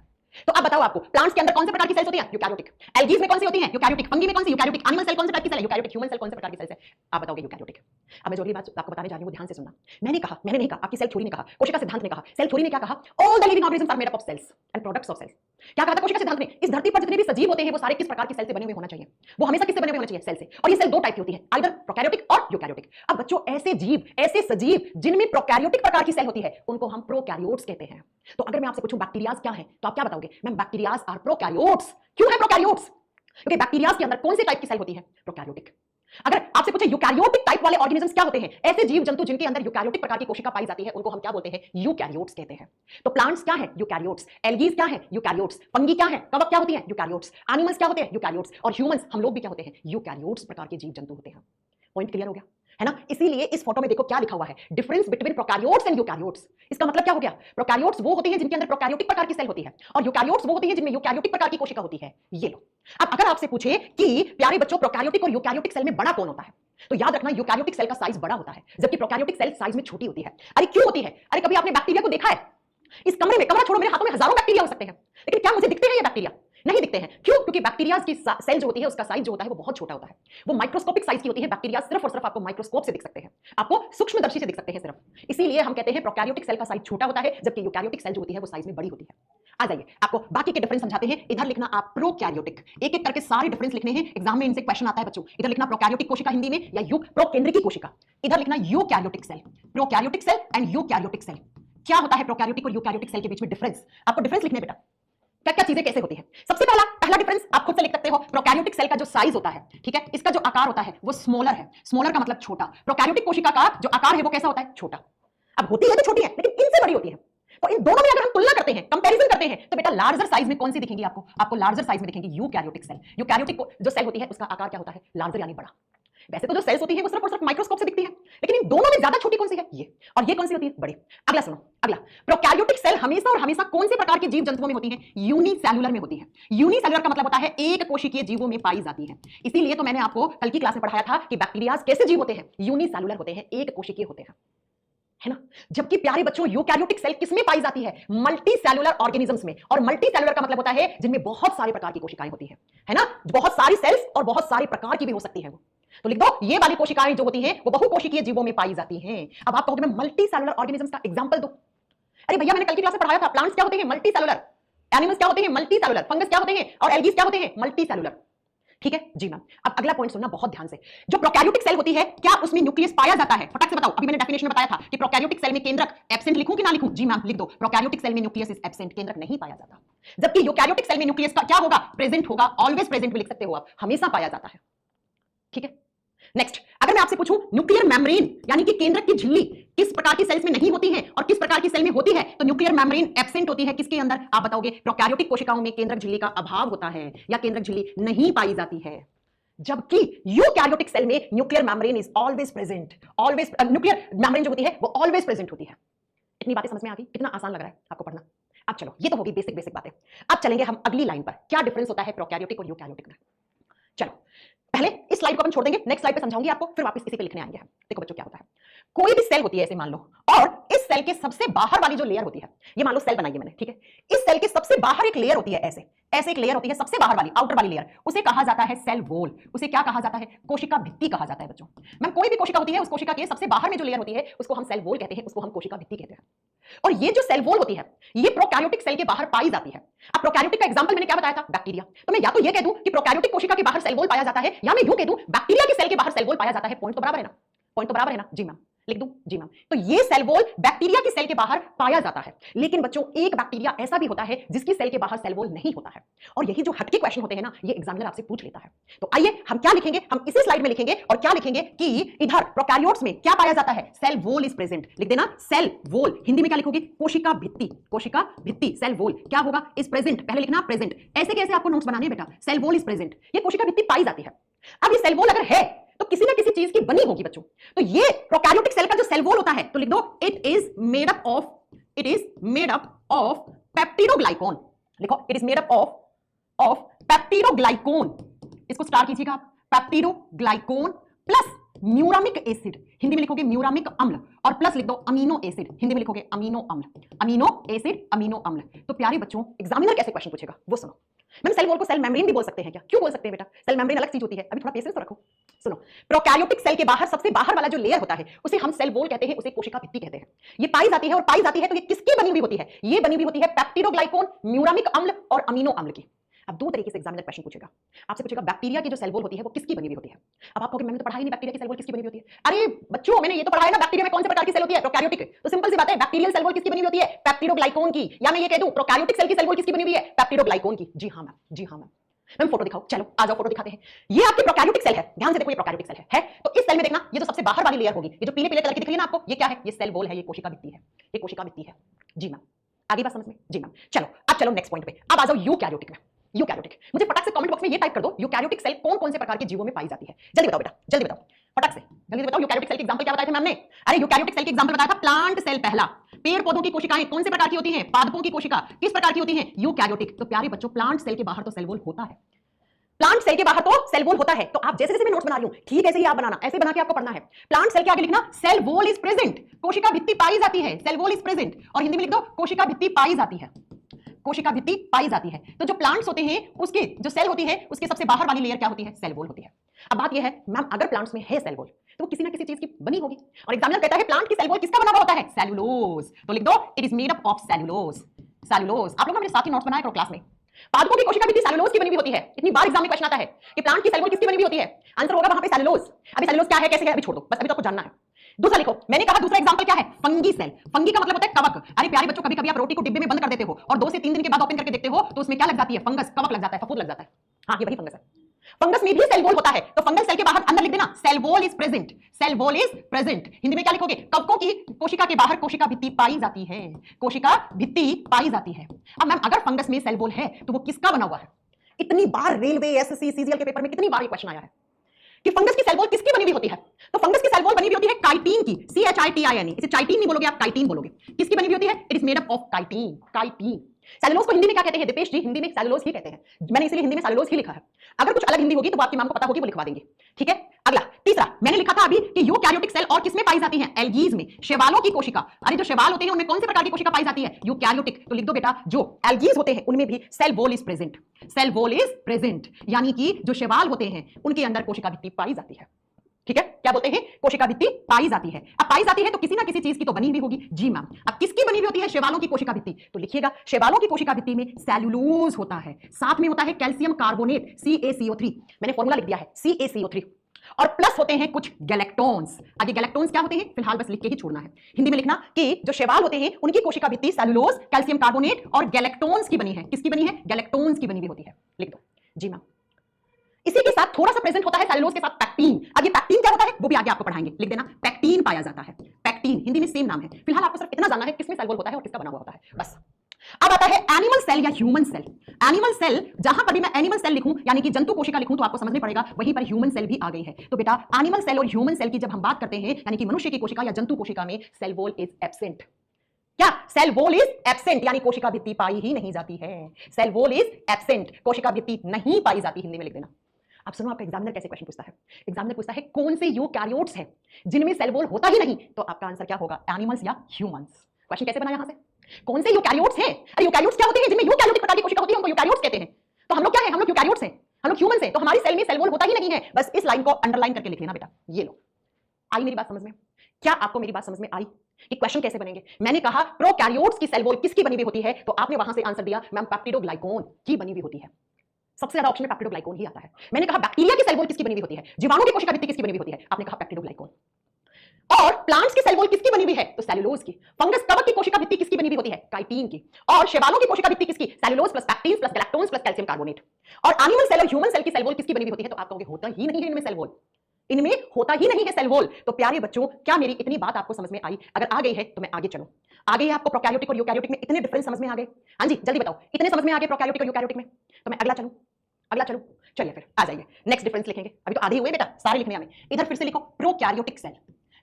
तो अब बताओ आपको प्लांट्स के अंदर कौन से प्रकार की सेल्स होती हैं? यूकैरियोटिक। एल्गीज में कौन सी होती हैं? यूकैरियोटिक। फंगी में कौन सी? यूकैरियोटिक। एनिमल सेल कौन से टाइप की सेल है? यूकैरियोटिक। ह्यूमन सेल कौन से प्रकार की सेल्स है? आप बताओगे यूकैरियोटिक। अब मैं जो अगली बात आपको बताने जा रही हूं ध्यान से सुनना। मैंने नहीं कहा, आपकी सेल थ्योरी ने कहा, कोशिका सिद्धांत ने कहा। सेल थ्योरी ने क्या कहा? All the living organisms are made up of cells and products of cells. क्या कहा था कोशिका सिद्धांत ने? इस धरती पर जितने भी सजीव होते हैं वो सारे किस प्रकार की सेल से बने हुए होना चाहिए? वो हमेशा किससे बने हुए होना चाहिए? सेल से। और ये सेल दो टाइप की होती है, आइदर प्रोकैरियोटिक और यूकैरियोटिक। अब बच्चों ऐसे जीव, ऐसे सजीव जिनमें प्रोकैरियोटिक प्रकार की सेल होती है उनको हम प्रोकैरियोट्स कहते हैं। तो अगर मैं आपसे पूछूं बैक्टीरियाज क्या है, तो आप क्या बताओगे? Ma'am bacterias are prokaryotes. क्यों है प्रोकैरियोट्स? क्योंकि बैक्टीरियाज के अंदर कौन से टाइप की सेल होती है? प्रोकैरियोटिक। अगर आपसे पूछे यूकैरियोटिक टाइप वाले ऑर्गेनिजम्स क्या होते हैं, ऐसे जीव जंतु जिनके अंदर यूकैरियोटिक प्रकार की कोशिका पाई जाती है उनको हम क्या बोलते हैं? यूकैरियोट्स कहते हैं। तो प्लांट्स क्या है? यूकैरियोट्स। एल्गीज क्या है? यूकैरियोट्स। फंगी क्या है? कवक क्या होती है? यूकैरियोट्स। एनिमल्स क्या होते हैं? यूकैरियोट्स। और ह्यूमंस, हम लोग भी क्या होते हैं? यूकैरियोट्स प्रकार के जीव जंतु होते हैं। पॉइंट क्लियर हो गया है ना? इसीलिए इस फोटो में देखो क्या लिखा हुआ है, difference between prokaryotes and eukaryotes. इसका मतलब क्या हो गया? प्रोकैरियोट्स वो होते हैं जिनके अंदर प्रोकैरियोटिक प्रकार की सेल होती है और यूकैरियोट्स वो होते हैं जिनमें यूकैरियोटिक प्रकार की कोशिका होती है। ये लो, अब अगर आपसे पूछे कि प्यारे बच्चों प्रोकैरियोटिक और यूकैरियोटिक सेल में बड़ा कौन होता है, तो याद रखना यूकैरियोटिक सेल का साइज बड़ा होता है जबकि प्रोकैरियोटिक सेल साइज में छोटी होती है। अरे क्यों होती है? अरे कभी आपने बैक्टीरिया को देखा है? इस कमरे में, कमरा छोड़ो, मेरे हाथों में हजारों बैक्टीरिया हो सकते हैं, लेकिन क्या मुझे दिखते हैं ये बैक्टीरिया? नहीं दिखते हैं। क्यों? क्योंकि बैक्टीरिया की सेल जो होती है उसका साइज जो होता है वो बहुत छोटा होता है, वो माइक्रोस्कोपिक साइज की होती है। बैक्टीरिया सिर्फ और सिर्फ आपको माइक्रोस्कोप से दिख सकते हैं, आपको सूक्ष्मदर्शी से दिख सकते हैं सिर्फ। इसीलिए हम कहते हैं प्रोकैरियोटिक सेल का साइज छोटा होता है जबकि यूकैरियोटिक सेल जो होती है वो साइज में बड़ी होती है। आ जाइए आपको बाकी के डिफरेंस समझाते हैं। इधर लिखना आप प्रोकैरियोटिक, एक एक करके सारे डिफरेंस लिखने हैं, एग्जाम में इनसे क्वेश्चन आता है बच्चों। इधर लिखना प्रोकैरियोटिक कोशिका हिंदी में या प्रोकेंद्रिकी कोशिका, इधर लिखना eukaryotic cell. Prokaryotic cell and eukaryotic cell. क्या होता है प्रोकैरियोटिक और यूकैरियोटिक सेल के बीच में डिफरेंस? आपको डिफरेंस लिखने बेटा, क्या क्या चीजें कैसे होती है। सबसे पहला डिफरेंस आप खुद से लिख सकते हो, प्रोकैरियोटिक सेल का जो साइज होता है, ठीक है, इसका जो आकार होता है वो स्मॉलर है। स्मॉलर का मतलब छोटा। प्रोकैरियोटिक कोशिका का जो आकार है वो कैसा होता है? छोटा। अब होती है तो छोटी है लेकिन इनसे बड़ी होती है। तो इन दोनों में अगर हम तुलना करते हैं, कंपैरिजन करते हैं, तो बेटा लार्जर साइज में कौन सी दिखेंगी आपको लार्जर साइज में दिखेंगी यूकैरियोटिक सेल। यूकैरियोटिक जो सेल होती है उसका आकार क्या होता है, लार्जर यानी बड़ा। वैसे तो जो सेल्स होती है वो सिर्फ और सिर्फ माइक्रोस्कोप से दिखती है, लेकिन इन दोनों में ज्यादा छोटी कौन सी है, ये, और ये कौन सी होती है, बड़ी। अगला सुनो, अगला, प्रोकैरियोटिक सेल हमेशा और हमेशा कौन से प्रकार के जीव जंतुओं में होती है, यूनिसेल्युलर में होती है। यूनिसेल्युलर का मतलब होता है एक कोशिकीय जीवों में पाई जाती है। इसीलिए तो मैंने आपको कल की क्लास में पढ़ाया था कि बैक्टीरियाज कैसे जीव होते हैं, यूनिसेल्युलर होते हैं, एक कोशिकीय होते हैं, है ना। जबकि प्यारे बच्चों यूकैरियोटिक सेल किसमें पाई जाती है, मल्टी सेलुलर ऑर्गेनिजम्स में। और मल्टी सेलुलर का मतलब होता है जिनमें बहुत सारे प्रकार की कोशिकाएं होती है ना, बहुत सारी सेल्स और बहुत सारे प्रकार की भी हो सकती है वो। तो लिख दो, ये वाली कोशिकाएं जो होती हैं वो बहुकोशिकीय जीवों में पाई जाती हैं। अब आप कहोगे मैं मल्टी सेलुलर ऑर्गेनिजम्स का एग्जांपल दूं। अरे भैया मैंने कल की क्लास में पढ़ाया था प्लांट्स क्या होते हैं, मल्टी सेलुलर, एनिमल्स क्या होते हैं, मल्टी सेलुलर, फंगस क्या होते हैं और एल्गीज क्या होते हैं, मल्टी सेलुलर। ठीक है जी मैम। अब अगला पॉइंट सुनना बहुत ध्यान से, जो प्रोकैरियोटिक सेल होती है क्या उसमें न्यूक्लियस पाया जाता है, फटाक से बताओ। अभी मैंने डेफिनेशन में बताया था कि प्रोकैरियोटिक सेल में केंद्रक एब्सेंट लिखूं कि ना लिखूं, जी मैम लिख दो, प्रोकैरियोटिक सेल में न्यूक्लियस इज एब्सेंट, केंद्रक नहीं पाया जाता। जबकि यूकैरियोटिक सेल में न्यूक्लियस का क्या होगा, प्रेजेंट होगा, ऑलवेज प्रेजेंट भी लिख सकते हो आप, हमेशा पाया जाता है। ठीक है, नेक्स्ट, अगर मैं आपसे पूछूं न्यूक्लियर मेम्ब्रेन यानी कि केंद्रक की झिल्ली किस प्रकार की सेल्स में नहीं होती है और किस प्रकार की सेल में होती है, तो न्यूक्लियर मेम्ब्रेन एब्सेंट होती है किसके अंदर, आप बताओगे प्रोकैरियोटिक कोशिकाओं में केंद्रक झिल्ली का अभाव होता है या केंद्रक झिल्ली नहीं पाई जाती है। जबकि यूकैरियोटिक सेल में nuclear membrane is always present, always, nuclear membrane जो होती है वो ऑलवेज प्रेजेंट होती है। इतनी बातें समझ में आ गई, कितना आसान लग रहा है आपको पढ़ना। अब चलो, ये तो होगी बेसिक बेसिक बातें। अब चलेंगे हम अगली लाइन पर, क्या डिफरेंस होता है प्रोकैरियोटिक और यूकैरियोटिक में। चलो पहले इस स्लाइड को अपन छोड़ देंगे, नेक्स्ट स्लाइड पे समझाऊंगी आपको, फिर वापस इसी पे लिखने आएंगे हम। देखो बच्चों क्या होता है, कोई भी सेल होती है ऐसे मान लो, और इस सेल के सबसे बाहर वाली जो लेयर होती है, ये मान लो सेल बनाई है मैंने, ठीक है, इस सेल के सबसे बाहर एक लेयर होती है, ऐसे ऐसे एक लेयर होती है सबसे बाहर वाली, आउटर वाली लेयर, उसे कहा जाता है सेल वॉल। उसे क्या कहा जाता है, कोशिका भित्ति कहा जाता है बच्चों। मैम कोई भी कोशिका होती है, उस कोशिका के सबसे बाहर में जो लेयर होती है उसको हम सेल वॉल कहते हैं, उसको हम कोशिका भित्ति कहते हैं। और ये जो सेल वॉल होती है ये प्रोकैरियोटिक सेल के बाहर पाई जाती है। अब प्रोकैरियोटिक का एग्जांपल मैंने क्या बताया था, बैक्टीरिया। तो मैं या तो ये कह दूं कि प्रोकैरियोटिक कोशिका के बाहर सेल वॉल पाया जाता है, या मैं यूं कह दूं बैक्टीरिया के सेल के बाहर सेल वॉल पाया जाता है। पॉइंट तो बराबर है ना, पॉइंट तो बराबर है ना, जी मैम लिख दूं, जी मैम। तो ये सेल वॉल बैक्टीरिया की सेल के बाहर पाया जाता है, लेकिन बच्चों एक बैक्टीरिया ऐसा भी होता है जिसकी सेल के बाहर सेल वॉल नहीं होता है। और यही जो हटके क्वेश्चन होते हैं ना, ये एग्जामिनर आपसे पूछ लेता है। तो आइए हम क्या लिखेंगे, हम इसी स्लाइड में लिखेंगे, और क्या लिखेंगे कि इधर प्रोकैरियोट्स में क्या पाया जाता है, सेल वॉल इज प्रेजेंट। लिख देना सेल वॉल, हिंदी में क्या लिखोगे, कोशिका भित्ति, कोशिका भित्ति, सेल वॉल क्या होगा, इज प्रेजेंट। पहले लिखना प्रेजेंट, ऐसे कैसे आपको नोट्स बनाने बेटा, सेल वॉल इज प्रेजेंट, ये कोशिका भित्ति पाई जाती है। अब ये सेल वॉल अगर है तो किसी ना किसी चीज की बनी होगी बच्चों। तो ये प्रोकैरियोटिक सेल का जो सेल वॉल होता है, तो लिख दो it is made up of peptidoglycan. लिखो it is made up of peptidoglycan, इसको स्टार कीजिएगा आप, peptidoglycan plus muramic acid, Hindi में लिखोगे म्यूरामिक अम्ल, और प्लस लिख दो अमीनो एसिड, हिंदी में लिखोगे अमीनो अम्ल, अमीनो एसिड, अमीनो अम्ल। तो प्यारे बच्चों एग्जामिनर कैसे क्वेश्चन पूछेगा वो सुनो। मैम सेल वॉल को सेल मेम्ब्रेन भी बोल सकते हैं क्या, क्यों बोल सकते हैं बेटा, सेल मेम्ब्रेन अलग चीज होती है, अभी थोड़ा पेशेंस तो रखो। सुनो, प्रोकैरियोटिक सेल के बाहर सबसे बाहर वाला जो लेयर होता है उसे हम सेल वॉल कहते हैं, उसे कोशिका भित्ति कहते हैं। ये पाई जाती है, और पाई जाती है तो ये किसकी बनी हुई होती है, ये बनी हुई होती है पेप्टिडोग्लाइकॉन, म्यूरामिक अम्ल और अमीनो अम्ल की। अब दो तरीके से एग्जामिनर क्वेश्चन पूछेगा, आपसे पूछेगा बैक्टीरिया की जो सेल वॉल होती है वो किसकी बनी हुई होती है। अब आप कहोगे मैंने तो पढ़ा ही नहीं बैक्टीरिया की सेल वॉल किसकी बनी हुई होती है। अरे बच्चों मैंने ये तो पढ़ा है ना, बैक्टीरिया में कौन से प्रकार की सेल होती है, प्रोकैरियोटिक। तो सिंपल सी बात है, बैक्टीरियल सेल वॉल किसकी बनी हुई होती है, पेप्टिडोग्लाइकॉन की। या मैं ये कह दूं प्रोकैरियोटिक सेल की सेल वॉल किसकी बनी हुई है, पेप्टिडोग्लाइकॉन की। जी हाँ मैम, जी हाँ मैम। मैम फोटो दिखाओ, चलो आ जाओ फोटो दिखाते हैं। ये आपकी प्रोकैरियोटिक सेल है, ध्यान से देखो, ये प्रोकैरियोटिक सेल है। तो इस सेल में देखना, ये जो सबसे बाहर वाली लेयर होगी, ये जो पीले पीले कलर की दिख रही है ना आपको, ये क्या है, ये सेल वॉल है, ये कोशिका भित्ति है, ये कोशिका भित्ति है। जी मैम, आगे बात समझ में, जी मैम। चलो अब चलो नेक्स्ट पॉइंट पे, अब आ जाओ यूकैरियोटिक में। यूकैरियोटिक, मुझे फटाक से कमेंट बॉक्स में ये टाइप कर दो, यूकैरियोटिक सेल कौन कौन से प्रकार के जीवों में पाई जाती है। जल्दी बताओ बेटा, जल्दी बताओ, फटाक से जल्दी बताओ। यूकैरियोटिक सेल के एग्जांपल क्या बताए थे मैम ने, अरे यूकैरियोटिक सेल के एग्जांपल बताया था प्लांट सेल पहला। पेड़ पौधों की कोशिकाएं कौन से प्रकार की होती हैं, पादपों की कोशिका किस प्रकार की होती हैं, यूकैरियोटिक। तो प्यारे बच्चों प्लांट सेल के बाहर तो सेल वॉल होता है, प्लांट सेल के बाहर तो सेल वॉल होता है। तो आप जैसे जैसे मैं नोट्स बना रही हूं ठीक ऐसे ही आप बनाना, ऐसे बना के आपको पढ़ना है। प्लांट सेल के आगे लिखना सेल वॉल इज प्रेजेंट, कोशिका भित्ति पाई जाती है, सेल वॉल इज प्रेजेंट, और हिंदी में लिख दो कोशिका भित्ति पाई जाती है, कोशिका भित्ति पाई जाती है। तो जो प्लांट्स होते हैं उसके जो सेल होती है उसके सबसे बाहर वाली लेयर क्या होती है, सेल वॉल होती है। अब बात यह है मैम अगर प्लांट्स में है सेल वॉल तो वो किसी ना किसी चीज की बनी होगी, और एग्जामिनर कहता है प्लांट की सेल वॉल किसका बना हुआ होता है, सेल्यूलोज। तो लिख दो it is made up of cellulose, cellulose. आप लोग ना मेरे साथ ही नोट्स बनाया करो क्लास में। पादपों की कोशिका भित्ति सेल्यूलोज की बनी हुई होती है। इतनी बार एग्जाम में क्वेश्चन आता है कि प्लांट की सेल वॉल किसकी बनी हुई होती है, आंसर होगा वहां पे सेल्यूलोज। अभी सेल्यूलोज क्या है कैसे है अभी छोड़ दो, बस अभी तो आपको जानना है। दूसरा लिखो, मैंने कहा दूसरा एग्जांपल क्या है, फंगी सेल। फंगी का मतलब होता है कवक। अरे प्यारे बच्चों कभी कभी आप रोटी को डिब्बे में बंद कर देते हो और 2 से 3 दिन के बाद ओपन करके देखते हो तो उसमें क्या लग जाती है, फंगस, कवक लग जाता है, फफूंद लग जाता है। हाँ ये वही फंगस है। फंगस में भी सेल वॉल होता है, तो फंगल सेल के बाहर अंदर लिख देना cell wall is present, cell wall is present. Hindi में क्या लिखोगे? कवकों की कोशिका के बाहर कोशिका भित्ति पाई जाती है, कोशिका भित्ति पाई जाती है। अब मैम अगर फंगस में सेल वॉल है तो वो किसका बना हुआ है? इतनी बार रेलवे, एसएससी, सीजीएल के पेपर में कितनी बार ये क्वेश्चन आया है कि फंगस की सेल वॉल किसकी बनी हुई होती है? तो फंगस की सेल वॉल बनी हुई होती है काइटिन की, CHITIN। इसे चाइटिन नहीं बोलोगे आप, काइटिन बोलोगे। किसकी बनी हुई होती है? It is made up of chitin. Chitin. Cellulose को हिंदी में क्या कहते हैं दीपेश जी? हिंदी में सेलुलोज ही कहते हैं, मैंने इसलिए हिंदी में सेलुलोज ही लिखा है। अगर कुछ अलग हिंदी होगी तो वो आपकी मैम को पता होगी, वो लिखवा देंगे। ठीक है, अगला तीसरा मैंने लिखा था अभी कि यूकैरियोटिक सेल और किसमें पाई जाती हैं? एल्गीज में, शैवालों की कोशिका। अरे जो शैवाल होते हैं उनमें कौन से प्रकार की कोशिका पाई जाती है? यूकैरियोटिक। तो लिख दो बेटा, जो एल्गीज होते हैं उनमें भी cell wall is present. Cell wall is present यानी कि जो शैवाल होते हैं उनके अंदर कोशिका भित्ति पाई जाती है। ठीक है, क्या बोलते हैं? कोशिका भित्ति पाई जाती है। अब पाई जाती है तो किसी ना किसी चीज की तो बनी हुई होगी। जी मैम। अब किसकी बनी हुई होती है? शैवालों की कोशिका भित्ति। तो लिखिएगा, शैवालों की कोशिका भित्ति में सेलुलोज होता है, साथ में होता है कैल्शियम कार्बोनेट CaCO3। मैंने फॉर्मूला लिख दिया है CaCO3, और प्लस होते हैं कुछ गैलेक्टोन्स। आगे गैलेक्टोन्स क्या होते हैं फिलहाल बस लिख के ही छोड़ना है। हिंदी में लिखना कि जो शैवाल होते हैं उनकी कोशिका भित्ति सेलुलोज, कैल्शियम कार्बोनेट और गैलेक्टोन्स की बनी है। किसकी बनी है? गैलेक्टोन्स की बनी हुई होती है। लिख दो। जी मैम। इसी के साथ थोड़ा सा प्रेजेंट होता है सेलुलोज के साथ पैक्टीन। अब ये पैक्टीन क्या होता है वो भी आगे आपको पढ़ाएंगे, लिख देना। पैक्टीन पाया जाता है। पैक्टीन हिंदी में सेम नाम है। फिलहाल आपको सिर्फ इतना जानना है किसमें सेल वॉल होता है और किसका बना हुआ होता है, बस। अब आता है एनिमल सेल या ह्यूमन सेल। एनिमल सेल, जहां पर भी मैं एनिमल सेल लिखूं यानी कि जंतु कोशिका लिखूं तो आपको समझने पड़ेगा वहीं पर ह्यूमन सेल भी आ गई है। तो बेटा एनिमल सेल और ह्यूमन सेल की जब हम बात करते हैं यानी कि मनुष्य की कोशिका या जंतु कोशिका में सेल वॉल इज एब्सेंट। क्या? सेल वॉल इज एब्सेंट यानी कोशिका भित्ति पाई ही नहीं जाती है। सेल वॉल इज एब्सेंट, कोशिका भित्ति नहीं पाई जाती। हिंदी में लिख देना। अब सुनो आपका एग्जामिनर कैसे क्वेश्चन पूछता है। एग्जामिनर पूछता है कौन से यूकैरियोट्स हैं जिनमें सेल वॉल होता ही नहीं, तो आपका आंसर क्या होगा? एनिमल्स या ह्यूमंस। क्वेश्चन कैसे बना यहां से? कौन से यूकैरियोट्स हैं? अरे यूकैरियोट्स क्या होते हैं? जिनमें यूकैरियोटिक प्रकार की कोशिका होती है उनको यूकैरियोट्स कहते हैं। तो हम लोग क्या है? हम लोग यूकैरियोट्स हैं, हम लोग ह्यूमंस हैं। तो हमारी सेल में सेल वॉल होता ही नहीं है। बस इस लाइन को अंडरलाइन करके लिख लेना बेटा। ये लो, आई मेरी बात समझ में? क्या आपको मेरी बात समझ में आई कि क्वेश्चन कैसे बनेंगे? मैंने कहा प्रोकैरियोट्स की सेल वॉल किसकी बनी हुई होती है, तो आपने वहां से आंसर दिया मैम पेप्टिडोग्लाइकोन की बनी हुई होती है। सबसे ज्यादा ऑप्शन में पेप्टिडोग्लाइकोन ही आता है। मैंने कहा बैक्टीरिया की सेल वॉल किसकी बनी हुई होती है? जीवाणु की कोशिका भित्ति किसकी बनी हुई होती है? आपने कहा पेप्टिडोग्लाइकोन। और प्लांट्स की सेल वॉल किसकी बनी हुई है? तो सेलुलोज की। फंगस कवक की कोशिका भित्ति किसकी बनी हुई होती है? काइटिन की। और शैवालों की कोशिका भित्ति किसकी? Cellulose plus pectin plus galactans plus calcium carbonate. और एनिमल सेल और ह्यूमन सेल की सेल वॉल किसकी बनी हुई होती है? तो आप कहोगे होता ही नहीं है इनमें सेल वॉल, इनमें होता ही नहीं है सेल वॉल। तो प्यारे बच्चों, क्या मेरी इतनी बात आपको समझ में आई? अगर आ गई है तो मैं आगे चलूं। आगे है आपको प्रोकैरियोटिक और यूकैरियोटिक में इतने डिफरेंस समझ में आ गए? हाँ जी जल्दी बताओ, इतने समझ में आ गए प्रोकैरियोटिक और यूकैरियोटिक में? तो मैं अगला चलूं, अगला चलूं। चलिए फिर आ जाइए, नेक्स्ट डिफरेंस लिखेंगे। अभी तो आधे हुए बेटा, सारे लिखने हमें। इधर फिर से लिखो प्रोकैरियोटिक सेल।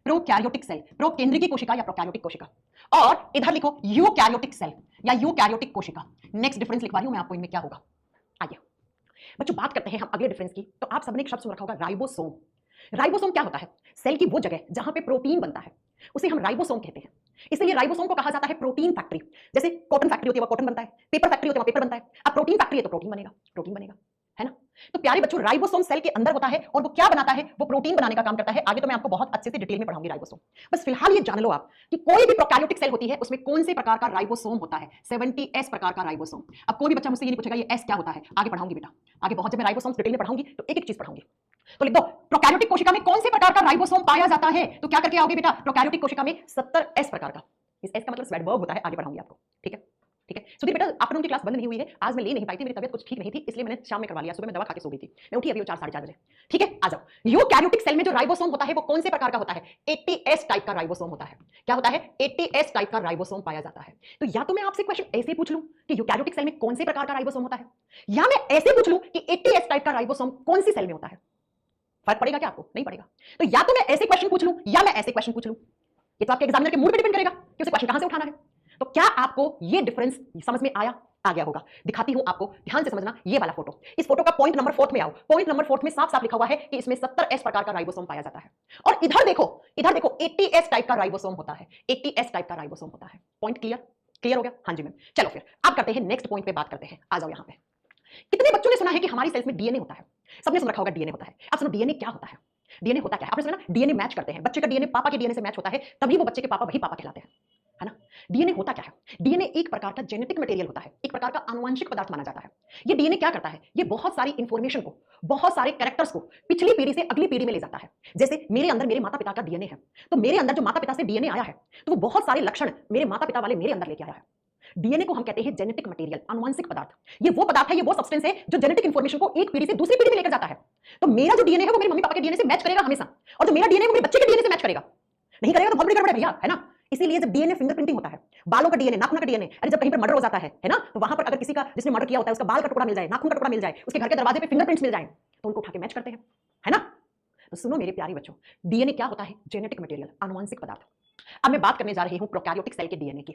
प्रोकैरियोटिक सेल, प्रो केंद्रीय कोशिका या प्रोकैरियोटिक कोशिका। और इधर लिखो यूकैरियोटिक सेल या यूकैरियोटिक कोशिका। नेक्स्ट डिफरेंस लिखवा रही हूं मैं आपको, इनमें क्या होगा। आइए बच्चों बात करते हैं हम अगले डिफरेंस की। तो आप सबने एक शब्द सुन रखा होगा राइबोसोम। राइबोसोम क्या होता है? सेल की वो जगह जहां पे प्रोटीन बनता है उसे हम राइबोसोम कहते हैं। इसलिए राइबोसोम को कहा जाता है प्रोटीन फैक्ट्री। जैसे कॉटन फैक्ट्री होती है वो कॉटन बनता है, पेपर फैक्ट्री होती है वो पेपर बनता है। अब प्रोटीन फैक्ट्री है तो प्रोटीन बनेगा, प्रोटीन बनेगा, है ना? तो प्यारे बच्चों राइबोसोम सेल के अंदर होता है और वो क्या बनाता है? वो प्रोटीन बनाने का काम करता है। आगे तो मैं आपको बहुत अच्छे से डिटेल में पढ़ाऊंगी राइबोसोम। बस फिलहाल ये जान लो आप कि कोई भी प्रोकैरियोटिक सेल होती है उसमें कौन से प्रकार का राइबोसोम होता है? 70S प्रकार का राइबोसोम। अब कोई भी बच्चा मुझसे ये नहीं पूछेगा ये S क्या होता है, आगे पढ़ाऊंगी बेटा। आगे बहुत जब मैं राइबोसोम डिटेल में पढ़ाऊंगी तो एक एक चीज पढ़ाऊंगी। तो लिख दो प्रोकैरियोटिक कोशिका में कौन से प्रकार का राइबोसोम पाया जाता है? तो क्या करके आओगे बेटा? प्रोकैरियोटिक कोशिका में 70S प्रकार का। इस S का मतलब स्वेडबर्ग होता है, आगे पढ़ाऊंगी आपको। ठीक है, ठीक है सुधीर बेटा, आफ्टरनून की क्लास बंद नहीं हुई है, आज मैं ले नहीं पाई थी, मेरी तबीयत कुछ ठीक नहीं थी इसलिए मैंने शाम में करवा लिया। सुबह मैं दवा खा के सो गई थी, मैं उठी अभी 4 साढ़े 4 बजे। ठीक है आ जाओ। यूकैरियोटिक सेल में जो राइबोसोम होता है वो कौन से प्रकार का होता है? 80S टाइप का राइबोसोम होता है। क्या होता है? 80S टाइप का राइबोसोम पाया जाता है। तो या तो मैं आपसे क्वेश्चन ऐसे पूछ लूं कि यूकैरियोटिक सेल में कौन से प्रकार का राइबोसोम होता है, या मैं ऐसे पूछ लूं कि 80S टाइप का राइबोसोम कौन सी सेल में होता है। फर्क पड़ेगा क्या आपको? नहीं पड़ेगा। तो या तो मैं ऐसे क्वेश्चन पूछ लूं या मैं ऐसे क्वेश्चन पूछ लूं, ये तो आपके एग्जामिनर के मूड पे डिपेंड करेगा कि उसे क्वेश्चन कहां से उठाना है। तो क्या आपको ये डिफरेंस समझ में आया? आ गया होगा। दिखाती हूं आपको, ध्यान से समझना ये वाला फोटो। इस फोटो का पॉइंट नंबर 4 में आओ। पॉइंट नंबर 4 में साफ साफ लिखा हुआ है कि इसमें 70S प्रकार का राइबोसोम पाया जाता है। और इधर देखो, इधर देखो 80S टाइप का राइबोसोम होता है। 80S टाइप का राइबोसोम होता है। Point clear? क्लियर हो गया? हाँ जी मैम। चलो फिर अब करते हैं नेक्स्ट पॉइंट पे बात करते हैं। आ जाओ यहां पे। कितने बच्चों ने सुना है कि हमारी सेल्स में डीएनए होता है? सबने सुन रखा होगा डीएनए होता है। अब सुनो डीएनए क्या होता है। डीएनए होता क्या है? आपने सुना ना डीएनए मैच करते हैं, बच्चे का डीएनए पापा के डीएनए से मैच होता है तभी वो बच्चे के पापा वही पापा कहलाते हैं, है ना? डीएनए होता क्या है? डीएनए एक प्रकार का जेनेटिक मटेरियल होता है, एक प्रकार का आनुवंशिक पदार्थ माना जाता है। ये डीएनए क्या करता है? ये बहुत सारी इंफॉर्मेशन को, बहुत सारे कैरेक्टर्स को पिछली पीढ़ी से अगली पीढ़ी में ले जाता है। जैसे मेरे अंदर मेरे माता पिता का डीएनए है, तो मेरे अंदर जो माता पिता से डीएनए आया है तो वो बहुत सारे लक्षण मेरे माता पिता वाले मेरे अंदर लेके आया है। डीएनए को हम कहते हैं जेनेटिक मटेरियल, आनुवंशिक पदार्थ। ये वो पदार्थ है, ये वो सब्सटेंस है जो जेनेटिक इंफॉर्मेशन को एक पीढ़ी से दूसरी पीढ़ी में लेकर जाता है। तो मेरा जो डीएनए है वो मेरे मम्मी पापा के डीएनए से मैच करेगा हमेशा, और जो मेरा डीएनए है वो मेरे बच्चे के डीएनए से मैच करेगा। नहीं करेगा तो बहुत बड़ी गड़बड़ है भैया, है ना। इसीलिए जब डीएनए फिंगरप्रिंटिंग होता है, बालों का डीएनए, नाखून का डीएनए, अरे जब कहीं पर मर्डर हो जाता है ना, तो वहां पर अगर किसी का जिसने मर्डर किया होता है उसका बाल का टुकड़ा मिल जाए, नाखून का टुकड़ा मिल जाए, उसके घर के दरवाजे पे फिंगरप्रिंट्स मिल जाए, तो उनको उठा के मैच करते हैं, है ना। तो सुनो मेरे प्यारे बच्चों, डीएनए क्या होता है? जेनेटिक मटेरियल, आनुवंशिक पदार्थ। अब मैं बात करने जा रही हूं प्रोकैरियोटिक सेल के डीएनए की।